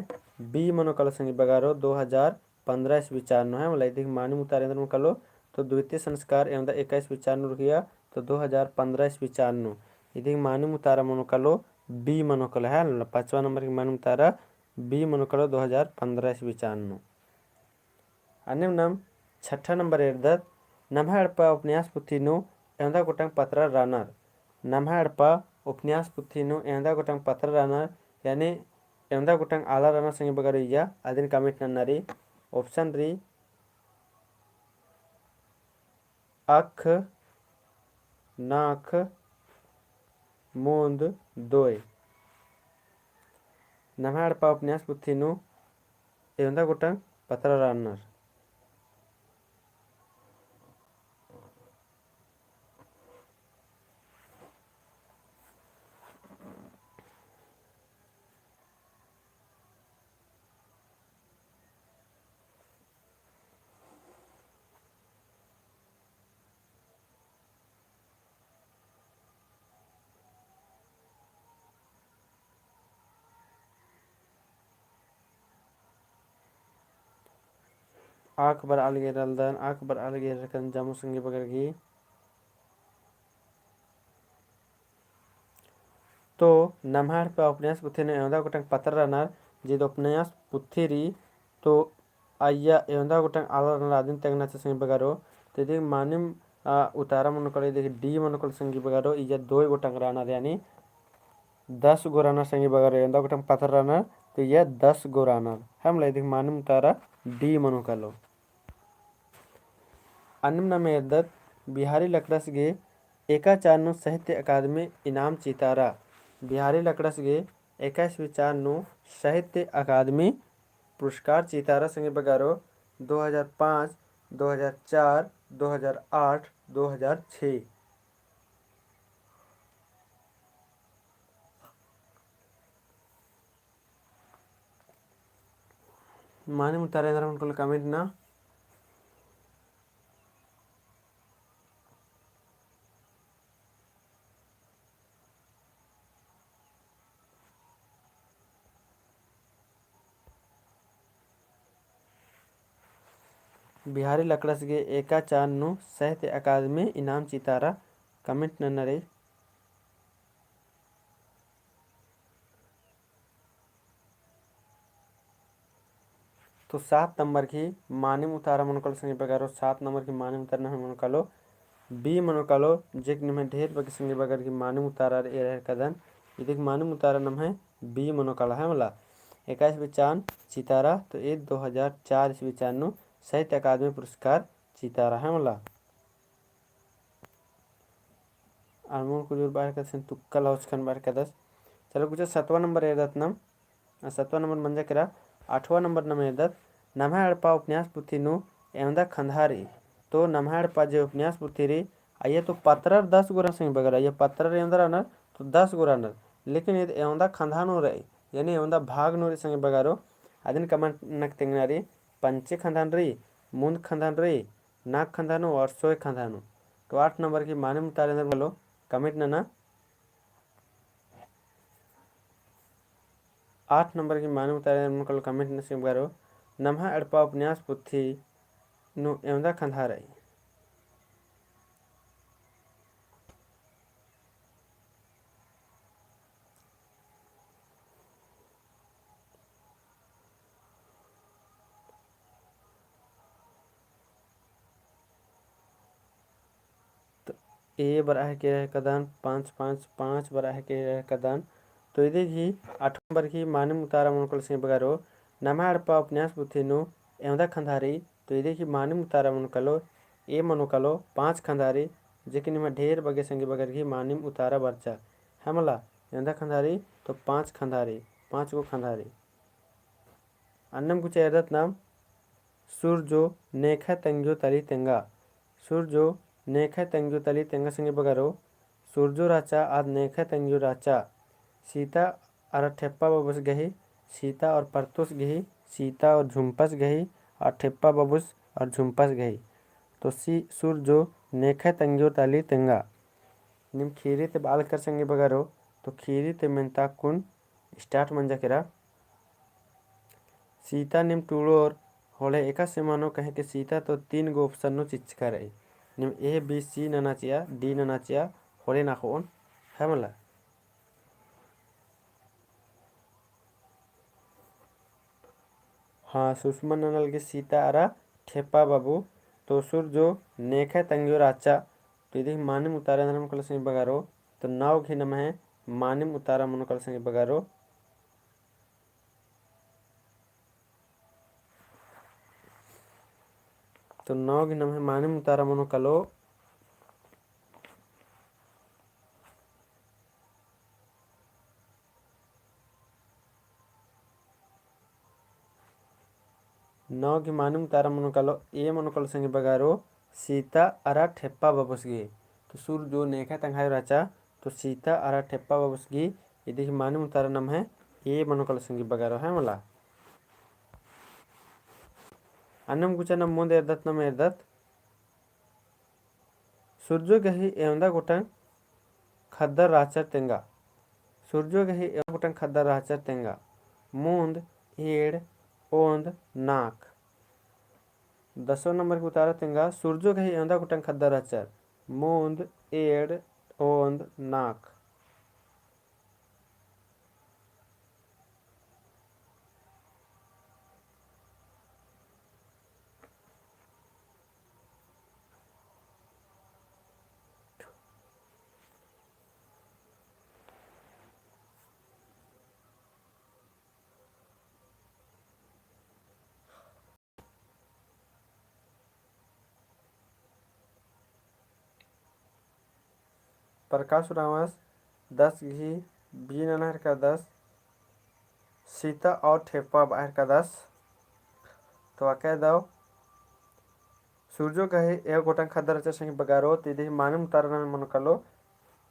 बी मनोकल संग बगारो 2015 ईस्वी चारनो है मतलब इधर मानिम उतारे अंदर मनकलो तो द्वितीय संस्कार एवं 21 किया तो 2015 ईस्वी चारनो इधर मानिम उतारा मनोकलो बी मनोकल है 5वां नंबर की मानिम उतारा बी मनोकलो 2015 ईस्वी चारनो अन्य नाम 6ठा नंबर एरदत नम्हा हडप्पा उपन्यास पुथीनो एवं गोटंग पत्रा रानर नम्हा हडप्पा उपन्यास पुथीनो एवं गोटंग पत्रा रानर यानी एवं गोटंग आला रानर संगे बगरिया अदिन कमेंट नन्नारी ऑप्शन री अख नाख मूंद दोय नम्हा हडप्पा उपन्यास पुथीनो एवं गोटंग पत्रा रानर आख बर अलगे रलदन आख बर अलगे रकन जामु संगे बगरगी तो नम्हा हडप्पा उपन्यास पुथीनो एवं गोटंग पत्रा रानर जिद उपन्यास पुथीरी तो अय्या एवं गोटंग आला रानर आदिन तेंगना संगे बगारो तो इधर मानिम उतारा मनोकल इधर डी मनोकल संगे बगारो इजा 2 गोटंग रानर यानी 10 गो रानर संगे बगारो एवं गोटंग पत्रा रानर तो यह 10 गो रानर हम इधर मानिम उतारा डी मनोकलो अन्नम नाम एरदत बिहारी लकड़सगे एका चारनु साहित्य अकादमी इनाम चितारा बिहारी लकड़सगे 21 साहित्य अकादमी पुरस्कार चितारा संगे बगारो 2005 2004 2008 2006 माने मुतारे उनको कमेंट ना बिहारी लकड़सगे एका चारनु साहित्य अकादमी इनाम चितारा कमेंट नन्नरे तो 7 नंबर की मानिम उतारा मनोकल संगे बगारो 7 नंबर की मानिम उतारना मनोकलो बी मनोकलो जेक नम ढेर बगे संगे बगर की मानिम उतारा ए रहे कदन इधर मानिम उतारा नाम है बी मनोकला है मला 21 चितारा तो ये 2004 ईस्वी चारनु साहित्य अकादमी पुरस्कार चितारा है मला almond kujur bahar kasen tukkal hauskan bahar kadas. चलो कुछ 7वां नंबर येतात नम 7वां नंबर म्हणजे करा 8वां नंबर नम येतात नम्हा हड़प्पा उपन्यास पुथिनु एवंदा खंधारी तो नम्हा हड़प्पा जे उपन्यास पुथिरी आइए तो पत्रर 10 गोरा संग बगर ये पत्रर एवंदा रहना तो 10 गोरा नर लेकिन ये एवंदा खंधानो रही यानी एवंदा भाग नो संग बगारो अदिन कमेंट नक तेंगनारी पंचे खंधान रही मुंद खंधान रही नाक खंधानो और सोए खंधानो तो 8 नंबर की माने मुतारे बोलो कमेंट ना 8 नंबर की माने उतारे मुकल कमेंट नसीब करो नम्हा अड़पा उपन्यास पुथी नु एवंदा खंधारई तो ए बरा है के कदान 5 5 5 बरा है के कदान तो इधर ही 8 नंबर की माने उतारा मुकल से बगारो नम्हा अड़पा उपन्यास पुथी नु एवंदा खंधारी तो इधर की माने उतारा मुकलो ए मनुकलो 5 खंधारी जेकिन में ढेर बगे संगे बगर की मानिम उतारा बर्चा हमला एवंदा खंधारी तो 5 खंधारी 5 गो खंधारी अन्नम कुछ एरदत नाम सूरजो नेखा तंग्यो तली तेंगा सूरजो नेखा तंग्यो तली तेंगा संगे बगारो सूरजो राचा आज नेखा तंग्यो राचा सीता और ठेप्पा बबुस गही सीता और परतुस गही सीता और झुम्पस गही और ठेप्पा बबुस और झुम्पस गही तो सी सूरजो नेखा तंग्यो तली तेंगा निम खीरी ते बाल कर संगे बगारो तो खीरी ते मेंता कुन स्टार्ट मंजा केरा सीता निम टूड़ोर होले एका से मानो कहे कि सीता तो 3 गो ऑप्शन नो चिचका रही निम ए बी सी ननाचिया डी ननाचिया होले ना खोन है मला हाँ सुषमा ननल के सीता आरा ठेपा बाबू तो सूरजो नेखे तंगियो राचा तो इधर मानिम उतारा नरम कल संग बगारो तो नाव घी नम है मानिम उतारा मनो कल संग बगारो तो नाव घी नम है मानिम उतारा मनो कलो नाव की मानिम उतारा मनो कलो ए मनो कल संग बगारो सीता आरा ठेप्पा बाबुसगी तो सूरजो नेखे तंगायो राचा तो सीता आरा ठेप्पा बाबुसगी इधर मानिम उतारा नम है ए मनो कल संग बगारो है मला अन्नम कुछ नम मोद एरदत नम एरदत सूर्यो गही एवंदा गोटंग खद्दर राचर तेंगा सूर्यो गही एवं गोटंग खद्दर राचर तेंगा मूंद एड़ ओंद नाक 10 नंबर के उतारा तेंगा सूर्यो गही एवंदा गोटंग खद्दर राचर मूंद एड़ ओंद नाक प्रकाश रावस 10 घी बी ननहर का 10 सीता और ठेपा बाहर का 10 तो कह दो सूर्यो कहे एक गोटंग खद्दर राचर संग बगारो तिदि मानम उतारा मनो कलो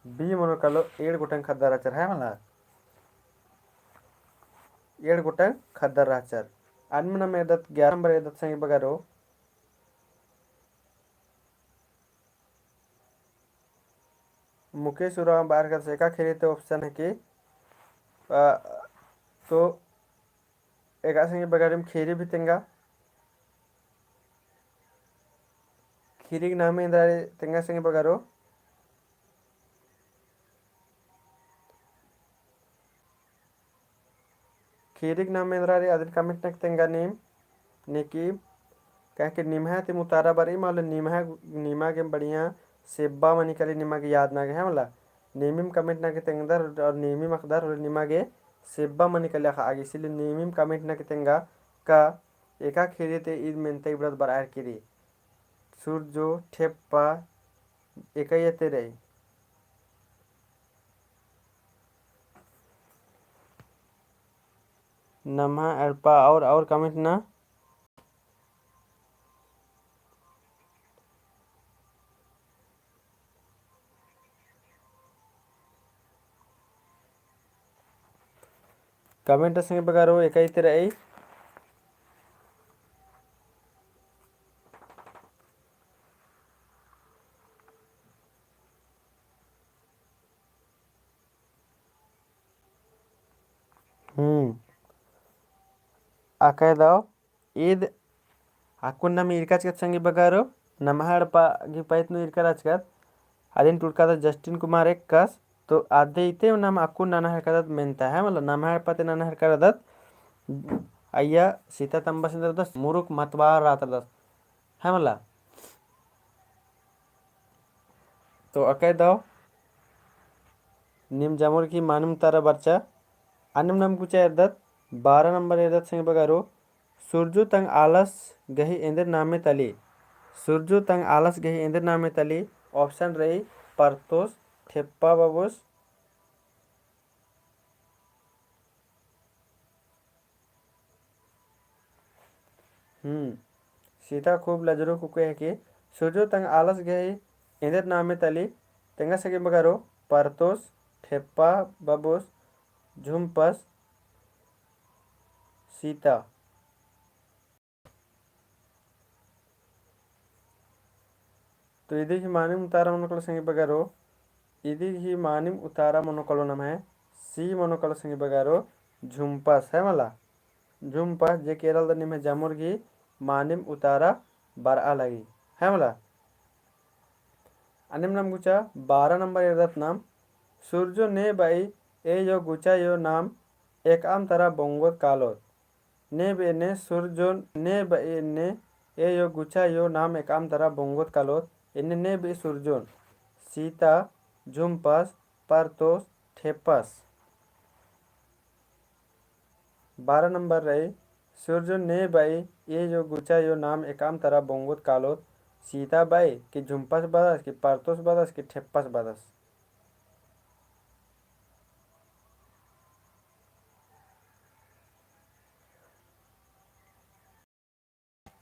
बी मनो कलो एड़ गोटंग खद्दर राचर है मला एड़ गोटंग खद्दर राचर अन्मन में एदत 11 नंबर एदत संग बगारो मुकेश उराव बाहर का सेका खेली तो ऑप्शन है कि तो एक संगे बगारे में खीरी भी तेंगा खीरी के नाम इंद्रारी तेंगा संगे बगारो खीरी के नाम इंद्रारी आदिल कमिट नक तेंगा नीम निकी कह के निमहा ते मुतारा बरी माल निमहा निमा के बढ़िया सेब्बा मनी कली निमा के याद ना गए मला नेमिम कमेंट ना के तेंगदर और नेमिम अखदर और निमा के सेब्बा मनी कली आगे इसलिए नेमिम कमेंट ना के तेंगा का एका खेरी ते ईद मेंते इब्रत बरार किरी सूरजो ठेप्पा एका ये तेरे नमा अड़पा और कमेंट ना। कमेंट संगे बगारो एक तेरे आकाय दाव ईद हाकुन नम इरकाच संगे बगारो नमा अड़पा पैतनु इरकाच अदिन टुड़का जस्टिन कुमार एक कस तो आधे इते नम अक्कू नाना हरकत मेंता है मतलब नमा हरपते नाना हरकत अय्या सीता तंबा सिंदर दस मुरुक मतवार रात दस है मला तो अकय दाव निम जामुर की मानुम तारा बच्चा अन्नम नम कुछ एरदत 12 नंबर एरदत संग बगारो सुरजु तंग आलस गही इंद्र नामे तली सुरजु तंग आलस गही इंद्र नामे तली ऑप्शन रही परतोष ठेप्पा बाबूस सीता खूब लजरो कुके है कि सुरजु तंग आलस गही इंद्र नामे तली तेंगा सगे बगारो परतोष ठेप्पा बाबूस झुम्पस सीता तो इदी ही मानिम उतारा मनोकल संगे बगारो इदी ही मानिम उतारा मनोकल नाम है सी मनोकल संगे बगारो झुम्पस है मला झुम्पस जे केरल द निम जामुर्गी मानिम उतारा बरआ लगी है मला अनिम नाम गुचा 12 नंबर एरदत नाम सूर्यो ने बाई ए यो गुचा यो नाम एक आम तरा बोंगोत कालोत ने बे ने सूर्यो ने बाई ने ए यो गुचा यो नाम एक आम तरा बोंगोत कालोत इन्ने ने बे सूर्योन सीता झुम्पस परतोष ठेपस 12 नंबर रही सूर्यो ने बाई ये जो गुचा यो नाम एकाम तरा बोंगोत कालोत सीता बाई कि झुम्पस बदस कि परतोष बदस कि ठेप्पस बदस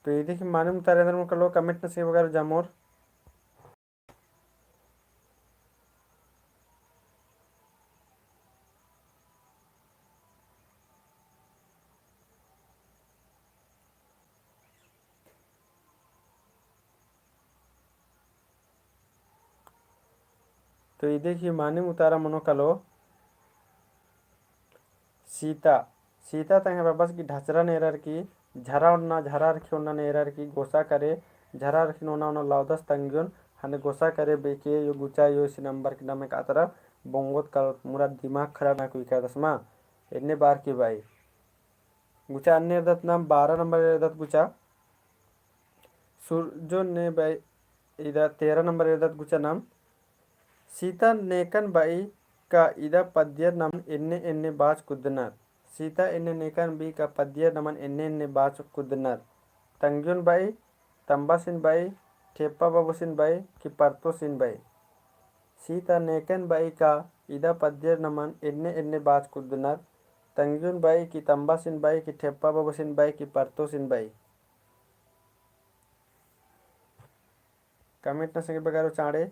तो ये देखिए मालूम तारे अंदर में कलो कमेंट न से वगैरह जामोर तो ये देखिए मानिम उतारा मनो कलो सीता सीता तंगे बाबस की ढचरा नेरर की झरा उन्ना झरा रखी उन्ना नेरर की गोसा करे झरा रखी उन्ना उन्ना लाउदस तंगियोन हने गोसा करे बेके यो गुचा यो इसी नंबर की नाम कातरा बोंगोत कल मुरा दिमाग खराब ना कोई का दसमा इतने बार की भाई गुचा अन्य दत्त नाम 12 नंबर दत्त गुचा सूर्यो ने भाई इधर 13 नंबर दत्त गुचा नाम सीता नेकन बाई का इदा पद्य नमन इन्ने इन्ने बाज कुदनर सीता इन्ने नेकन बी का पद्य नमन इन्ने इन्ने बाज कुदनर तंगुन बाई तंबा सिन बाई ठेप्पा बाबू सिन बाई कि परतो सिन बाई सीता नेकन बाई का इदा पद्य नमन इन्ने इन्ने बाज कुदनर तंगुन बाई कि तंबा सिन बाई कि ठेप्पा बाबू सिन बाई कि परतो सिन बाई कमेंट न संगे बगारो चाड़े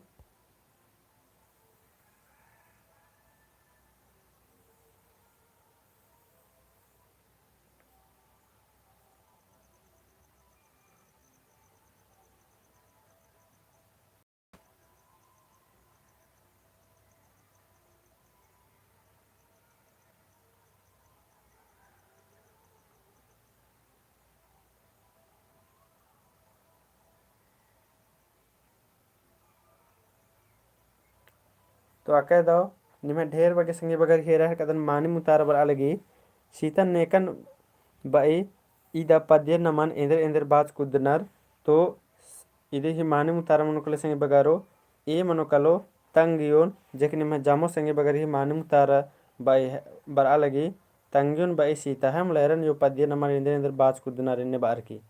तो आके दो निमे ढेर बगे संगे बगर घेरा है कदन मानी मुतार बर अलगी सीतन नेकन बाई इदा पद्य नमन इंदर इंदर बाज कुदनर तो इदे ही मानी मुतार मनुकले संगे बगारो ए मनुकलो तंगियोन जेकनि में जामो संगे बगर ही मानी मुतार बाई बर अलगी तंगियोन बाई सीता है मलरन यो पद्य नमन इंदर इंदर बाज कुदनर इन्ने बार की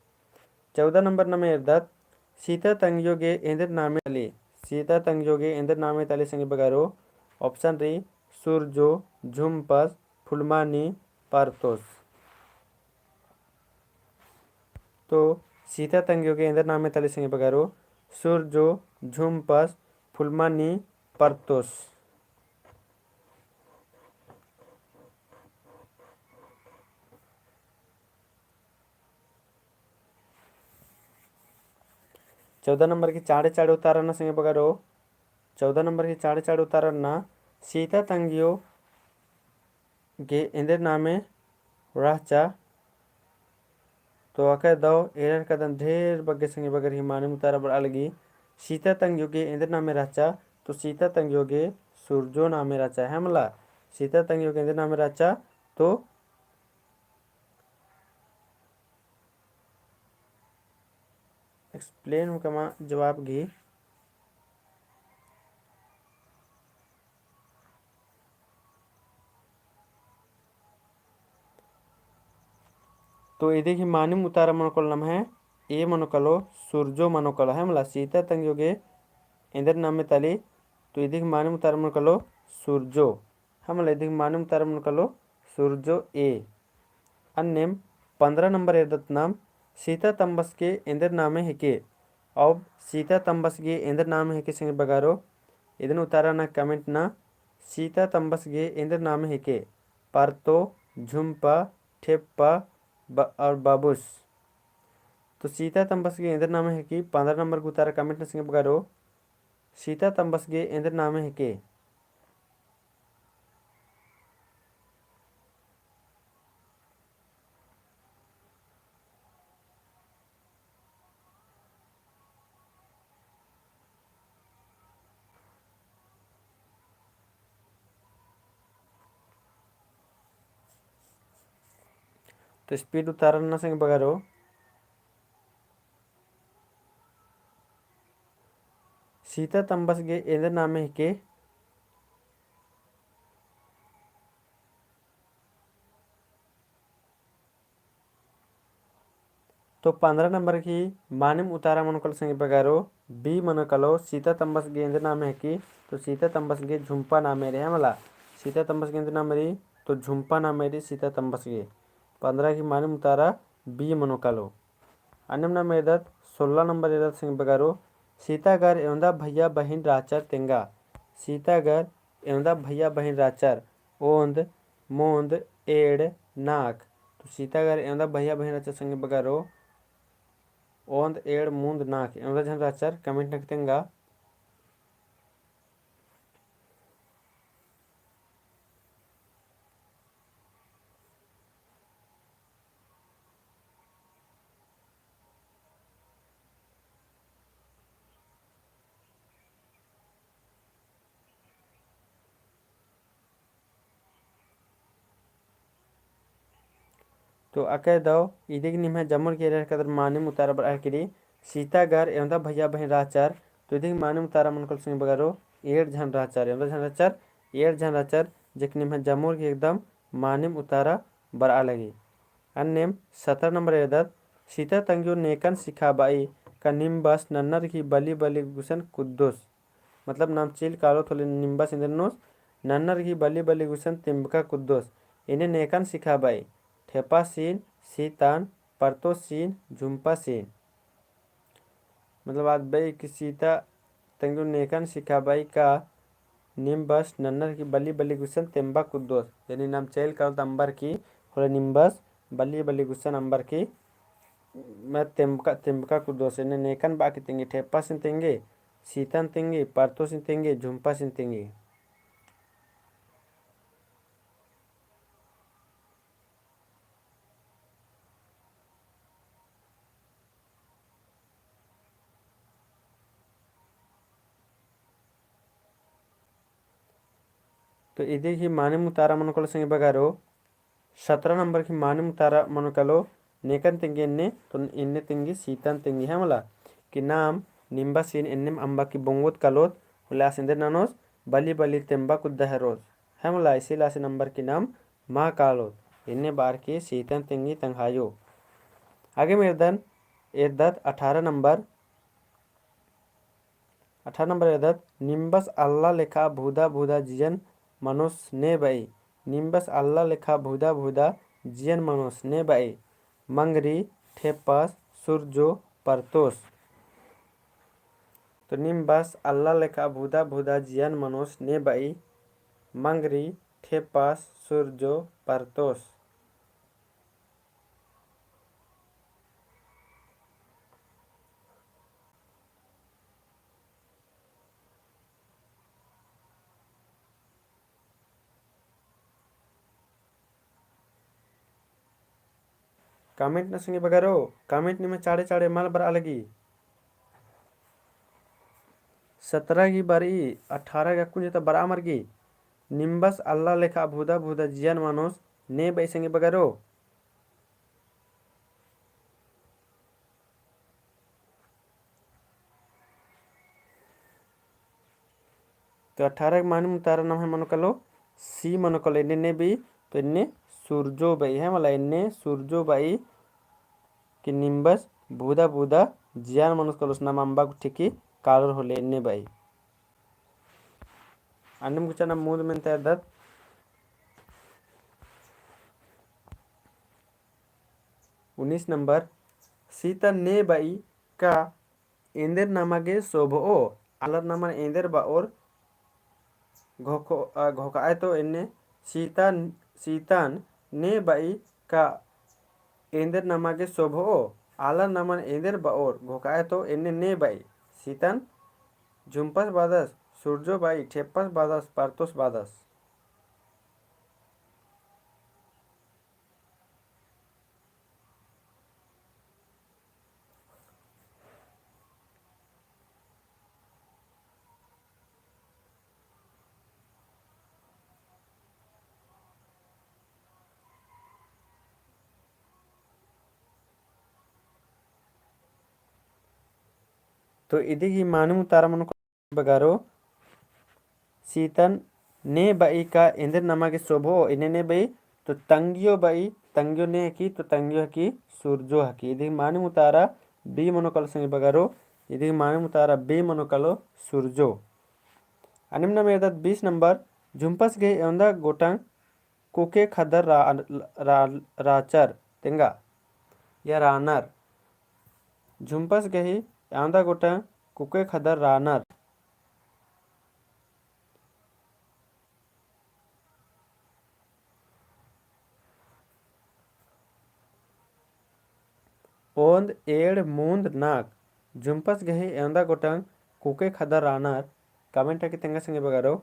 14 नंबर नमे इर्दत सीता तंगयोगे इंदर नामे तली सीता तंगयोगे इंदर नामे तली संगे बगारो ऑप्शन री सूरजो झुम्पस फुलमानी परतोष तो सीता तंगियों के इंदर नामे तले संगे बगारो सूरजो झुम्पस फुलमानी परतोस। चौदह नंबर की चाड़े चाड़े उतारना संगे बगारो 14 नंबर की चाड़े चाड़े उतारना सीता तंगियों के इंदर नामे राचा। तो आके दो एरर कदम ढेर बग्गे संगे बगर ही माने मुतारा बर अलगी सीता तंगियों के इंदर नामे राचा। तो सीता तंगियों के सूरजो नामे राचा है मला सीता तंगियों के इंदर नामे राचा। तो एक्सप्लेन कमा जवाब गी तो ಇದಕ್ಕೆ ಮಾನಿ ಮುತಾರ ಮನಕೊಲ್ ನಮ है ए मनोकलो सूरजो मनोकलो है मला सीता तंगयोगे इंदर नाम में तली। तो ಇದಕ್ಕೆ मानी मुतार मनोकलो सूरजो है मला ಇದಕ್ಕೆ मानी मुतार मनोकलो सूरजो ए अन्यम 15 नंबर एदत नाम सीता तंबस के इंदर नामे है के। अब सीता तंबस के इंदर नाम है के संग बगारो ಇದನ್ನು उतारा ना कमेंट ना सीता तंबस के इंदर नाम है के परतो झुम्पा ठेप्पा और बाबूस। तो सीता तंबस के इंदर नाम है कि 15 नंबर को उतारा कमेंट न संगे बगारो सीता तंबस के इंदर नाम है के। तो स्पीड उतारा न संगे बगारो सीता तंबस के इंदर नाम है के। तो 15 नंबर की मानिम उतारा मनोकल संगे बगारो बी मनोकलो सीता तंबस के इंदर नाम है कि। तो सीता तंबस के झुम्पा नाम है रे मला सीता तंबस के इंदर नाम रे तो झुम्पा नाम है रे सीता तंबस के 15 की मानिम उतारा बी मनोकलो। अन्यम नाम एदत 16 नंबर एदत संगे बगारो सीतागर एवं भैया बहन राचर तेंगा। सीतागर एवं भैया बहन राचर ओंद मोंद एड़ नाक। तो सीतागर एवं भैया बहन राचर संगे बगारो ओंद एड़ मूंद नाक एवं झन राचर कमेंट नक तेंगा। तो अके दो इदिक निम है जमुर के रेर कदर माने मुतारा बर आकरी सीतागर एवं भैया बहन राचर। तो इदिक माने मुतारा मनकल संग बगारो एड़ झन राचर एवं झन राचर एड़ झन राचर जेक निम है जमुर के एकदम माने उतारा बर लगी। अन्यम 17 नंबर एदत सीता तंगियो नेकन सिखाबाई का निम्बस नन्नर की बली बली गुसन कुद्दोस। मतलब नाम चिल कालो थोले निम्बस इंद्रनोस नन्नर की बली बली गुसन तिम्बका कुद्दोस इन्हें नेकन सिखाबाई ठेपा सीन सीतान परतो सीन झुम्पा सीन। मतलब आज भाई कि सीता तंगु नेकन सिखाबाई का निम्बस नन्नर की बली बली गुसन तेम्बा कुद्दोस यानी नाम चेल का अंबर की और निम्बस बली बली गुसन अंबर की मैं तेम्बका तेम्बका कुद्दोस इन्हें नेकन बाकी तेंगे ठेपा सिन तेंगे सीतन तेंगे परतो सिन तेंगे झुम्पा सिन तेंगे। तो इधे की माने मुतारा मनोकल संगे बगारो 17 नंबर की माने मुतारा मनोकलो नेकन तेंगे इन्ने तो इन्ने तेंगे सीतन तेंगे है मला कि नाम निम्बा सीन इन्ने अंबा की बोंगोत कलोत होला सिंदे नानोस बली बली तेम्बा कुद्दा है रोज है मला इसी लासे नंबर की नाम माँ कालोत इन्ने बार की सीतन तेंगी तंगायो। आगे मेरदन एदत 18 नंबर एदत निम्बस अल्लाह लेखा भूदा भूदा जियन मनुष ने बई निम्बस अल्लाह लेखा भूदा भूदा जियन मनुष ने बई मंगरी ठेपस surjo partos. तो nimbas alla leka buda buda jian manos ne bai mangri tepas surjo partos. Comment na sungi bagaro. Comment ni में चाड़े चाड़े माल बर अलगी 17 की बारी 18 का कुछ तो बरामर की निम्बस अल्लाह लेखा भूदा भूदा जियान मानोस ने बैसेंगे बगरो तो 18 के मानी मुतारा नाम है मनोकलो सी मनोकलो इन्ने ने भी तो इन्ने सूरजो बाई है मला इन्ने सूरजो बाई कि निम्बस भूदा भूदा जियान मानोस कलो नाम अंबा गुठिकी कालर होले इन्ने बाई अन्नम कुछ ना मूद में तैर दत 19 नंबर सीता ने बाई का इंदर नामागे शोभो आलर नामा इंदर बा और घोकाए तो इन्ने सीतान ने बाई का इंदर नामागे शोभो आलर नामा इंदर बा और घोकाए तो इन्ने ने बाई सीतान झुम्पस बादस सूरजो बाई ठेपस बादस पारतोस बादस तो इदी की मानू तारा मन बगारो सीतन ने बाई का इंद्र नमा के शोभो इन्हें ने बाई तो तंगियो ने की तो तंगियो की सूरजो हकी इदी मानू तारा बी मनोकल संग बगारो इदी मानू तारा बी मनोकलो सूरजो अनिमना में 20 नंबर झुम्पस गए एवंदा गोटांग कुके खदर राचर तेंगा या रानर झुम्पस गही एवंदा गोटांग कुके खदर रानर ओंद एड़ मूंद नाक झुम्पस गही एवंदा गोटांग कुके खदर रानर कमेंट की तेंगा संगे बगारो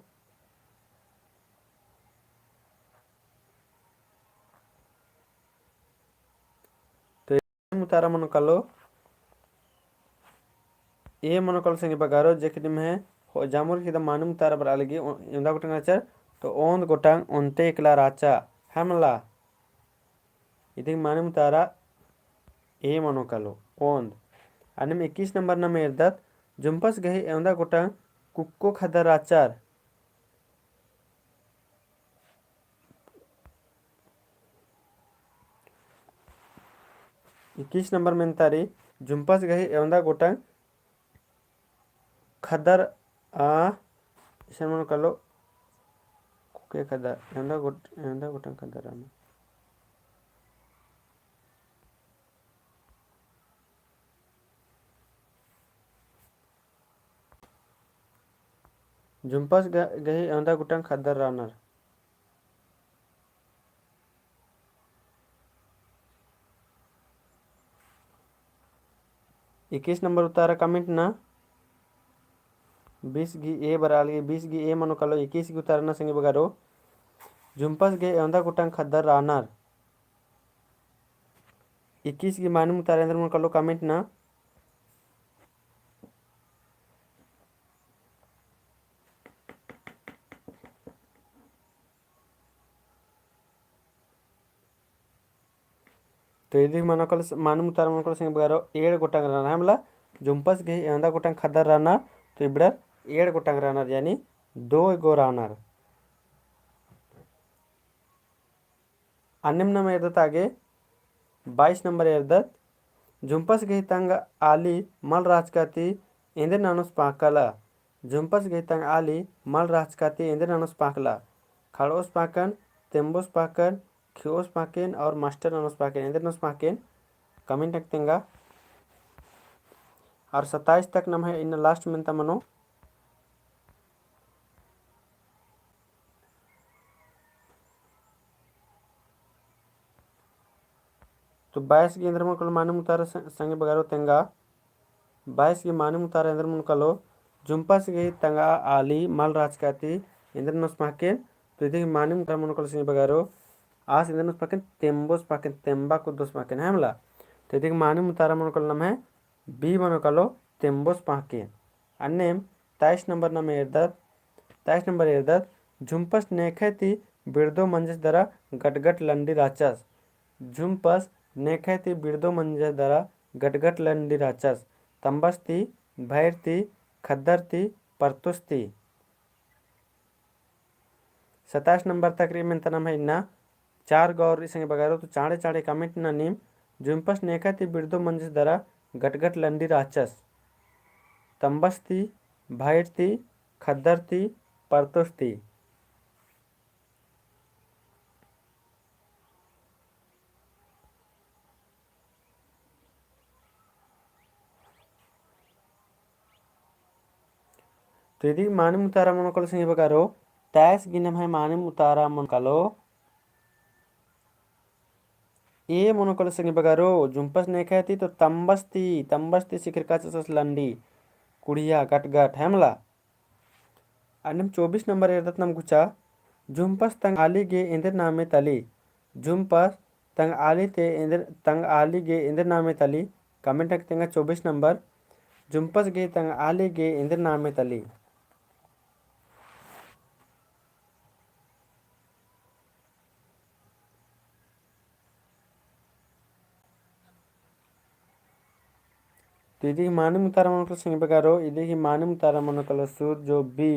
तो मुतारा मनोकलो ए मनोकल संगे बगारो जेकि में हो जामुर की मानू मुतारा बर अलगी एवंदा गोटांग आचर तो ओंद गोटांग ओंते एकला राचा हमला इदी मानू मुतारा ए मनोकलो ओंद अनिम 21 नंबर ना मेरदत जुम्पस गही एवंदा गोटांग कुक्को खदर आचार 21 नंबर में तारी जुम्पस गही एवंदा गोटांग खदर इसे मनोकलो कुके खदर एवंदा गोटांग खदर आना जुम्पस गही एवंदा गोटांग खदर रानर 21 नंबर उतारा कमेंट ना 20 गी ए बराली 20 गी ए मनोकलो 21 गी उतारना संगे बगारो जुम्पस गे एवंदा गोटांग खदर रानर 21 गी मानू उतारे अंदर मनोकलो कमेंट ना तो ये मनोकल मानू मुतार मनोकल संगे बगारो 7 गोटांग रानर हमला जुम्पस गही एवंदा गोटांग खदर रानर तो इबड़ा 7 गोटांग रानर यानी 2 गो रानर अन्यमना में एरदत आगे 22 नंबर एरदत जुम्पस गही तंग आली मल राजकाती इंद्र नानुस पाकला जुम्पस गही तंग आली मल राजकाती इंद्र नानुस पाकला खड़ोस पाकन तेम्बोस पाकन खियोस पाकेन और मास्टर नानुस पाकेन इंद्र नानुस पाकेन कमेंट रखतेंगा और 27 तक नम है इन लास्ट में तमनो। तो 22 की इंद्र मुनकल माने मुतारा संगे बगारो तेंगा 22 की माने मुतारा इंद्र मुनकलो जुम्पस गी तंगा आली मल राजकाती इंद्र नस पाके तो इधर माने मुतारा मुनकल संगे बगारो आस इंद्र नस पाके तेम्बोस पाके तेम्बा को दोस पाके है हमला तो इधर माने मुतारा मुनकल नम है बी मुनकलो तेम्बोस पाके अन्नेम 23 नंबर नम एर्दत 23 नंबर एर्दत झुम्पस नेखैती बिरदो मंजस दरा गटगट लंडी राचस झुम्पस नेखैती बिरदो मंजस दरा गटगट लंडी राचस तंबस्ती भैरती खद्दरती परतुस्ती 27 नंबर तक री में तनम है इन्ना 4 गौर संगे बगारो तो चाड़े चाड़े कमेंट ना नीम झुम्पस नेखैती बिरदो मंजस दरा गटगट लंडी राचस तंबस्ती भैरती खद्दरती परतुस्ती। तो यदि माने मुतारा मनोकल संगे बगारो तैस गिनम है माने मुतारा मनकलो ए मनोकल संगे बगारो जुम्पस नेखैती तो तंबस्ती तंबस्ती सिखर का चसस लंडी कुड़िया गटगट हेमला अन्नम 24 नंबर एरदतनम गुचा झुम्पस तंग आली गे इंद्र नामे तली झुम्पस तंग आली ते इंद्र तंग आली गे इंद्र नामे तली कमेंट तेंगा 24 नंबर झुम्पस गे तंग आली गे इंद्र नामे तली। तो इदी माने मुतारा मनकल संगे बगारो इदी माने मुतारा मनकल सूर जो बी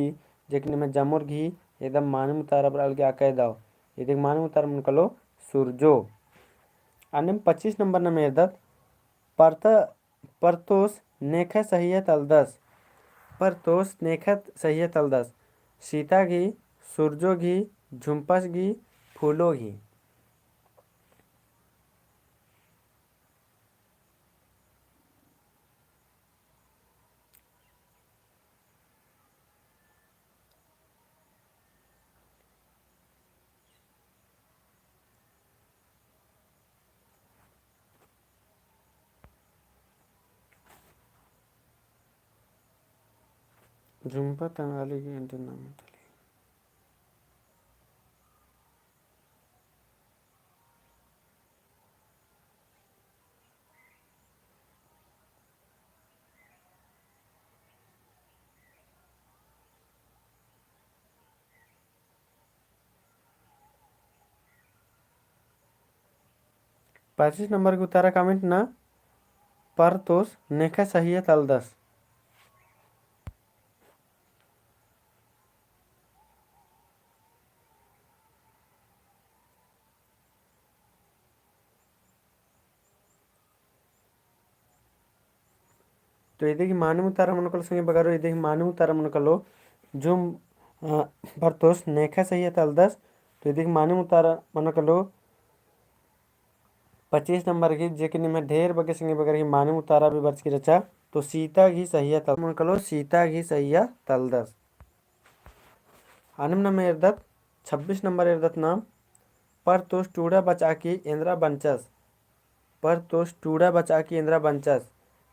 जेकने में जमुर घी एकदम माने मुतारा पर अलगे आके दाओ इदी माने मुतारा मनकलो सूरजो अन्य 25 नंबर न मेरदत परत परतोस नेखे सहिय तलदस परतोस नेखे सहिय तलदस सीता घी सूरजो घी झुम्पस घी फूलो घी। झुम्पा तंगाली की इंटर नाम तली। पच्चीस नंबर के उतारा कमेंट ना परतोस नेखे सहिय तलदस तो ये देखिए माने मुतारा मनकल संगे बगारो ये देखिए माने मुतारा मनकलो जुम परतोस नेखे सहिय तलदस तो ये देखिए माने मुतारा मनकलो 25 नंबर की जेकि में ढेर बगे संगे बगर की माने मुतारा भी बर्च की रचा तो सीता घी सहिया तल मनकलो सीता घी सहिया तलदस आनम में एरदत 26 नंबर एरदत नाम पर तोस टूड़ा बचा की इंदिरा बंचस पर तोस टूड़ा बचा की इंदिरा बंचस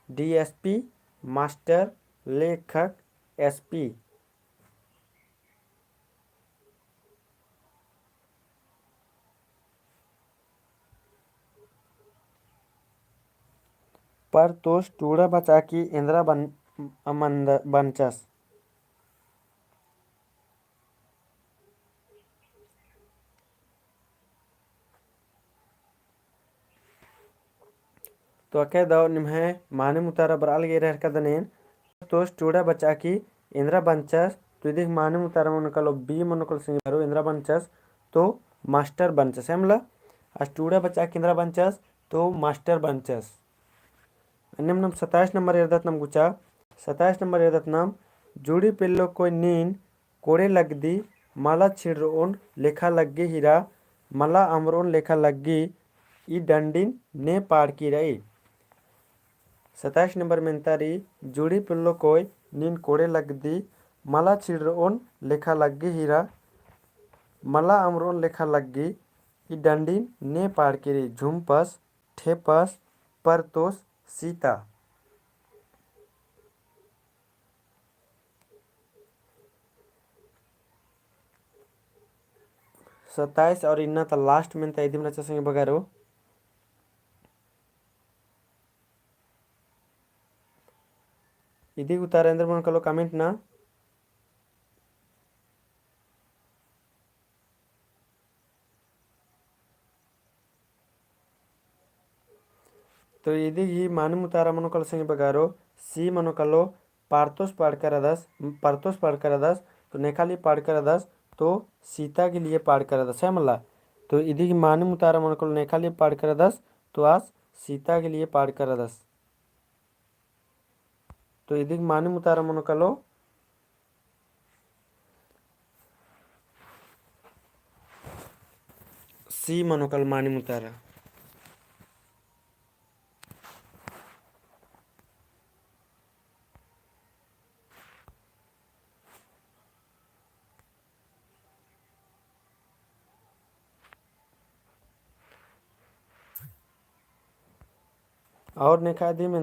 डीएसपी मास्टर लेखक एसपी। पर तोस टूड़ा बचा की इंदिरा बंचस तो अके दो निम्हे माने मुतारा बराल गे रह कदनेन तो स्टूडा बचा की इंदिरा बंचस तो इधर माने मुतारा मनकलो बी मनकल सिंगारो इंदिरा बंचस तो मास्टर बंचस हेमला स्टूडा बचा की इंदिरा बंचस तो मास्टर बंचस अन्यम नम 27 नंबर एरदत नम गुचा 27 नंबर एरदत नाम जुड़ी पिल्लो कोई नीन कोड़े लगदी माला छिड़रोन लेखा लग्गी हीरा मला अमरोन लेखा लग्गी ई डंडिन ने पाड़ की रही 27 नंबर ಮೆಂತಾರಿ ಜುಡಿ ಪಿಲ್ಲು ಕೋಯ್ ನೀನ್ ಕೋಡೆ ಲಗ್ದಿ मला चिड़ोन लेखा लग्गी हीरा मला अमरोन लेखा लग्गी ई डंडी ने पाड़ के रे झुमपस ठेपस परतोस सीता। 27 और इन्ना त लास्ट में तैदी में संगे बगारो इदी उतारेंद्र मन कलो कमेंट ना तो इदी ही मानु मुतारा मनो कल संगे बगारो सी मनो कलो पार्थोस पाड़कर अदस तो नेखाली पाड़कर अदस तो सीता के लिए पाड़कर अदस है मल्ला। तो इदी की मानु मुतारा मनो कलो नेखाली पाड़कर अदस तो आज सीता के लिए पाड़कर अदस। तो इदी की मानु मुतारा मनो कलो सी मनो कल मानु मुतारा। और नेखा दी में